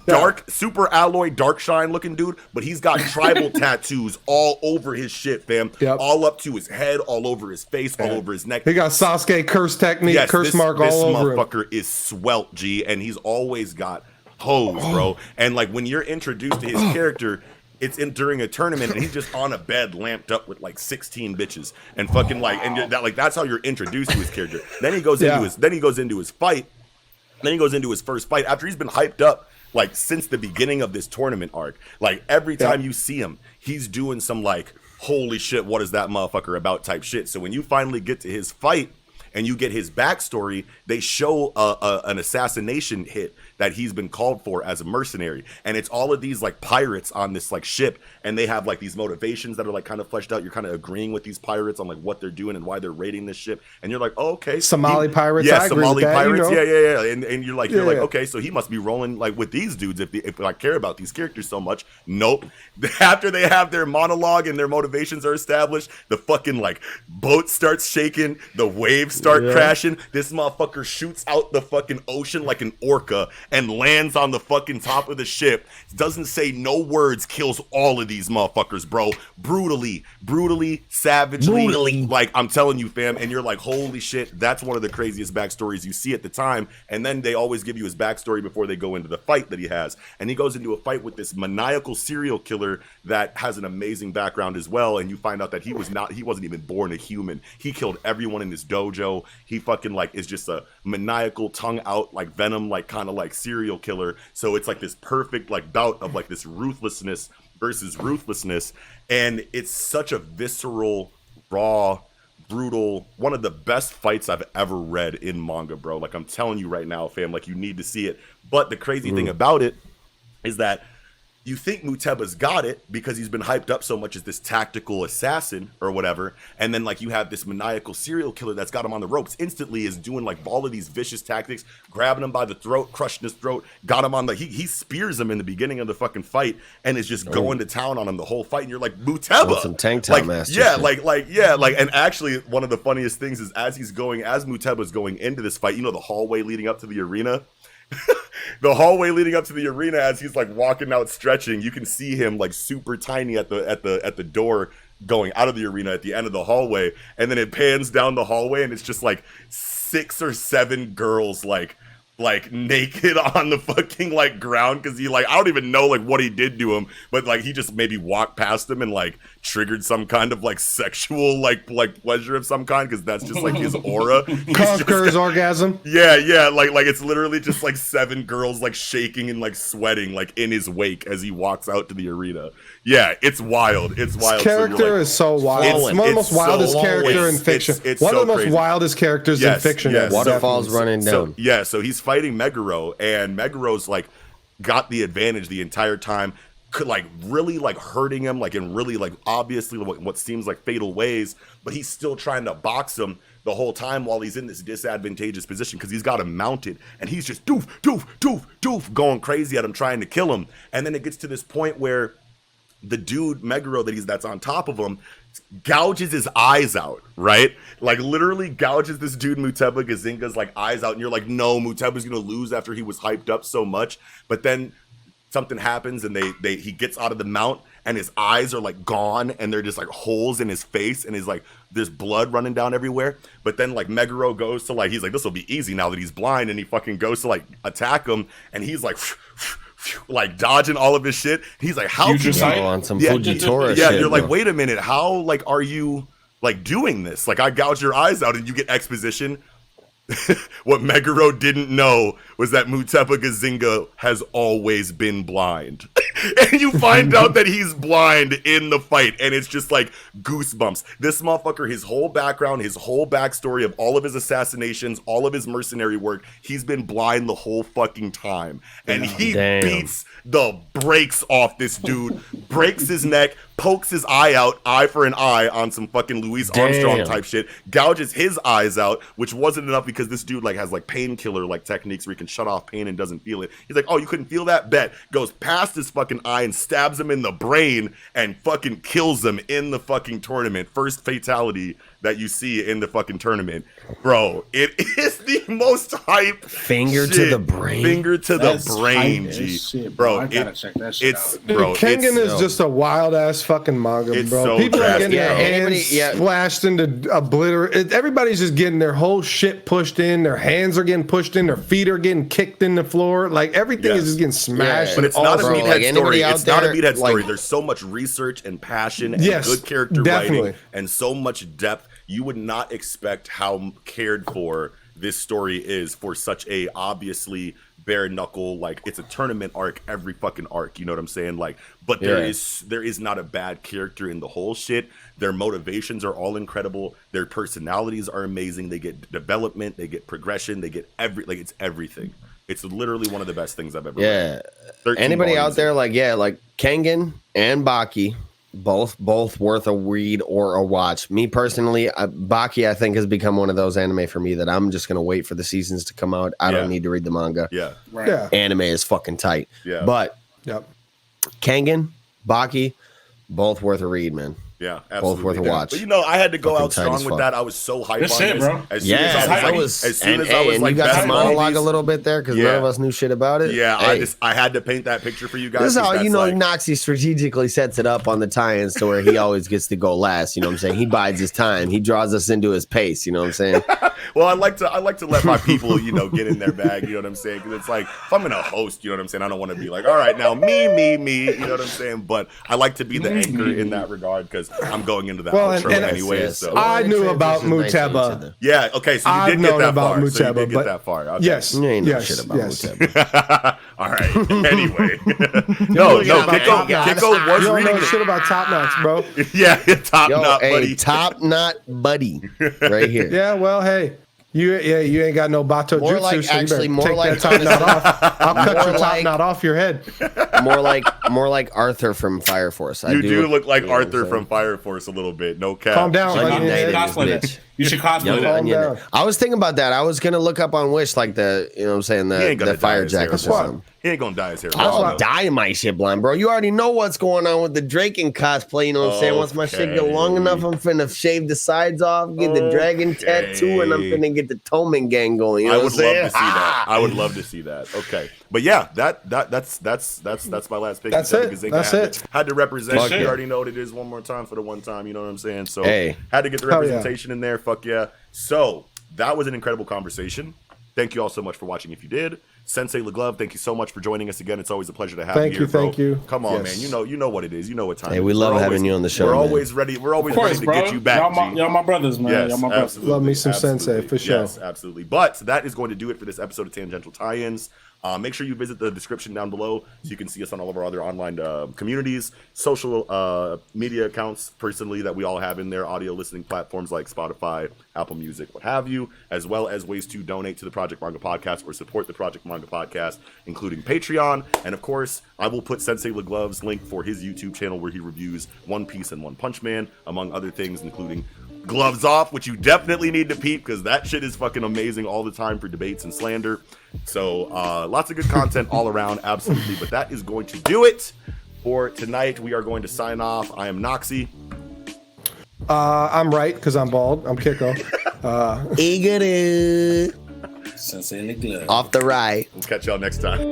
dark, super alloy, dark shine looking dude, but he's got tribal tattoos all over his shit, fam. Yep. All up to his head, all over his face, all over his neck. He got Sasuke curse technique, curse mark all over him. This motherfucker is swelt, G, and he's always got hoes, bro. And when you're introduced to his character, it's during a tournament, and he's just on a bed lamped up with 16 bitches and fucking and that's how you're introduced to his character. Then he goes into his fight. Then he goes into his first fight after he's been hyped up since the beginning of this tournament arc. Every time you see him, he's doing some holy shit, what is that motherfucker about type shit. So when you finally get to his fight and you get his backstory, they show an assassination hit that he's been called for as a mercenary. And it's all of these like pirates on this like ship, and they have like these motivations that are like kind of fleshed out. You're kind of agreeing with these pirates on like what they're doing and why they're raiding this ship, and you're like, oh, okay, Somali pirates, yeah, I agree Somali with that, pirates, you know? yeah, and you're like, okay, so he must be rolling like with these dudes if I care about these characters so much. Nope. After they have their monologue and their motivations are established, the fucking like boat starts shaking, the waves start crashing. This motherfucker shoots out the fucking ocean like an orca and lands on the fucking top of the ship. Doesn't say no words, kills all of these motherfuckers, bro. Brutally, savagely. Like, I'm telling you, fam, and you're like, holy shit, that's one of the craziest backstories you see at the time. And then they always give you his backstory before they go into the fight that he has. And he goes into a fight with this maniacal serial killer that has an amazing background as well. And you find out that he wasn't even born a human. He killed everyone in his dojo. He fucking like is just a maniacal, tongue out, like venom, like kind of like serial killer. So it's like this perfect like bout of like this ruthlessness versus ruthlessness. And it's such a visceral, raw, brutal, one of the best fights I've ever read in manga, bro. Like, I'm telling you right now, fam, like, you need to see it. But the crazy thing about it is that you think Muteba's got it because he's been hyped up so much as this tactical assassin or whatever, and then like you have this maniacal serial killer that's got him on the ropes instantly, is doing like all of these vicious tactics, grabbing him by the throat, crushing his throat, got him on the he spears him in the beginning of the fucking fight and is just going to town on him the whole fight, and you're like, Muteba, some Tangential like, master like, and actually one of the funniest things is as Muteba's going into this fight, you know, the hallway leading up to the arena. The hallway leading up to the arena, as he's like walking out stretching, you can see him like super tiny at the door going out of the arena at the end of the hallway, and then it pans down the hallway and it's just like 6 or 7 girls like naked on the fucking like ground, because he like, I don't even know like what he did to him, but like he just maybe walked past him and like triggered some kind of like sexual like pleasure of some kind, because that's just like his aura. Conqueror's orgasm. Yeah, like it's literally just like 7 girls like shaking and like sweating like in his wake as he walks out to the arena. Yeah, it's wild. It's wild. His character is so wild. It's one of the most wildest characters in fiction. It's one so of the most crazy. wildest characters in fiction. Yes. Waterfalls running down. So he's fighting Meguro, and Meguro's like got the advantage the entire time, like really like hurting him like in really like obviously what seems like fatal ways, but he's still trying to box him the whole time while he's in this disadvantageous position because he's got him mounted, and he's just doof going crazy at him trying to kill him. And then it gets to this point where the dude Meguro that's on top of him gouges his eyes out, right? Like literally gouges this dude Muteba Gazinga's like eyes out, and you're like, no, Muteba's gonna lose after he was hyped up so much. But then something happens, and he gets out of the mount, and his eyes are like gone, and they're just like holes in his face, and he's like, there's blood running down everywhere. But then like Meguro goes to like, he's like, this will be easy now that he's blind, and he fucking goes to like attack him, and he's like dodging all of his shit. He's like, how can you on some Fujitora yeah, shit, you're like, bro. wait a minute, how like are you like doing this? Like, I gouge your eyes out and you get exposition. What Meguro didn't know was that Muteba Gazinga has always been blind. And you find out that he's blind in the fight, and it's just like goosebumps. This motherfucker, his whole background, his whole backstory of all of his assassinations, all of his mercenary work, he's been blind the whole fucking time. And he beats the brakes off this dude, breaks his neck, pokes his eye out, eye for an eye on some fucking Louis Armstrong type shit, gouges his eyes out, which wasn't enough because this dude like has like painkiller like techniques where he can shut off pain and doesn't feel it. He's like, oh, you couldn't feel that? Bet. Goes past his fucking eye and stabs him in the brain and fucking kills him in the fucking tournament. First fatality that you see in the fucking tournament. Bro, it is the most hype finger shit. To the brain. Finger to That's the brain, G. Shit, bro. I gotta check that shit out. Bro, Kengan is just a wild ass fucking manga, It's bro. so People are drastic, getting their bro. hands splashed into obliterate. Everybody's just getting their whole shit pushed in. Their hands are getting pushed in. Their feet are getting kicked in the floor. Like everything is just getting smashed. But it's not a meathead like story. It's not a meathead story. like- There's so much research and passion and Yes, good character definitely. writing and so much depth. You would not expect how cared for this story is for such a obviously bare knuckle, like it's a tournament arc every fucking arc, you know what I'm saying? Like, but there is not a bad character in the whole shit. Their motivations are all incredible. Their personalities are amazing. They get development, they get progression, they get it's everything. It's literally one of the best things I've ever Yeah. read. Anybody out there like Kengan and Baki, both worth a read or a watch. Me personally, Baki I think has become one of those anime for me that I'm just gonna wait for the seasons to come out. I don't need to read the manga. Yeah. Right. Yeah. Anime is fucking tight. Yeah. But Yep. Kengan, Baki, both worth a read, man. Yeah, absolutely. Both worth a watch. But I had to go Fucking out strong with that. I was so hyped Good on shit, this. bro. As soon as I was you got best to monologue Baldies, a little bit there because none of us knew shit about it. Yeah, Hey. I had to paint that picture for you guys. This is how like, Noxie strategically sets it up on the tie-ins to where he always gets to go last. You know what I'm saying? He bides his time. He draws us into his pace. You know what I'm saying? Well, I like to let my people, get in their bag. You know what I'm saying? Because it's like if I'm gonna host, you know what I'm saying. I don't want to be like, all right, now me. You know what I'm saying? But I like to be the anchor in that regard because I'm going into that outro anyway. yes. So I knew about M.A.N.G.A. yeah, okay. So you did get that far. So you did get that far. Okay. Yes. You ain't know yes. shit about yes. M.A.N.G.A. All right. Anyway, no. Kiko was You don't reading know it. shit about Top Knots, bro. Yeah, top knot, buddy. Top knot buddy, right here. Yeah, well, hey. You ain't got no Bato More jutsu, like- so you actually, better more take like- that top knot off. I'll cut More your top like- knot off your head. more like Arthur from Fire Force. You do look like you know what I'm Arthur saying? from Fire Force a little bit. No cap. Calm down, Onion onion head head. in this bitch. You should cosplay Young that. Onion down. head. I was thinking about that. I was gonna look up on Wish like the He ain't the gonna fire dye his hair jackets or blonde. something. He ain't gonna dye his hair. I blonde, don't dye my shit blind, bro. You already know what's going on with the Draken cosplay. You know what I'm saying? Once my shit get long enough, I'm finna shave the sides off, get the dragon tattoo, and I'm finna get the Toman gang going. You know I would what I'm love saying? to see that. I would love to see that. Okay, but yeah, that's my last pick. That's because it. Zinga That's it. Had to represent. Fuck You yeah. already know what it is. One more time for the one time. You know what I'm saying? So Hey. had to get the Hell yeah. representation in there. Fuck yeah. So that was an incredible conversation. Thank you all so much for watching. If you did, Sensei Le Glove, thank you so much for joining us again. It's always a pleasure to have Thank you you, here, bro. thank you. Come on, Yes. man. You know what it is. You know what time. Hey, it we is. love We're having always- you on the show, We're man. always ready. We're always Of course, ready to bro. get you back. G. Y'all my brothers, man. Yes, Y'all my brothers. absolutely. Love me some absolutely. Sensei, for sure. Yes, absolutely. But that is going to do it for this episode of Tangential Tie-Ins. Make sure you visit the description down below so you can see us on all of our other online communities, social media accounts, personally, that we all have in there, audio listening platforms like Spotify, Apple Music, what have you, as well as ways to donate to the Project Manga Podcast or support the Project Manga Podcast, including Patreon. And of course, I will put Sensei Le Glove's link for his YouTube channel where he reviews One Piece and One Punch Man, among other things, including Gloves Off, which you definitely need to peep because that shit is fucking amazing all the time for debates and slander. So lots of good content all around, absolutely. But that is going to do it for tonight. We are going to sign off. I am Noxie. I'm right because I'm bald. I'm Kiko. Iggy Sensei Le Glove. off the right. We'll catch y'all next time.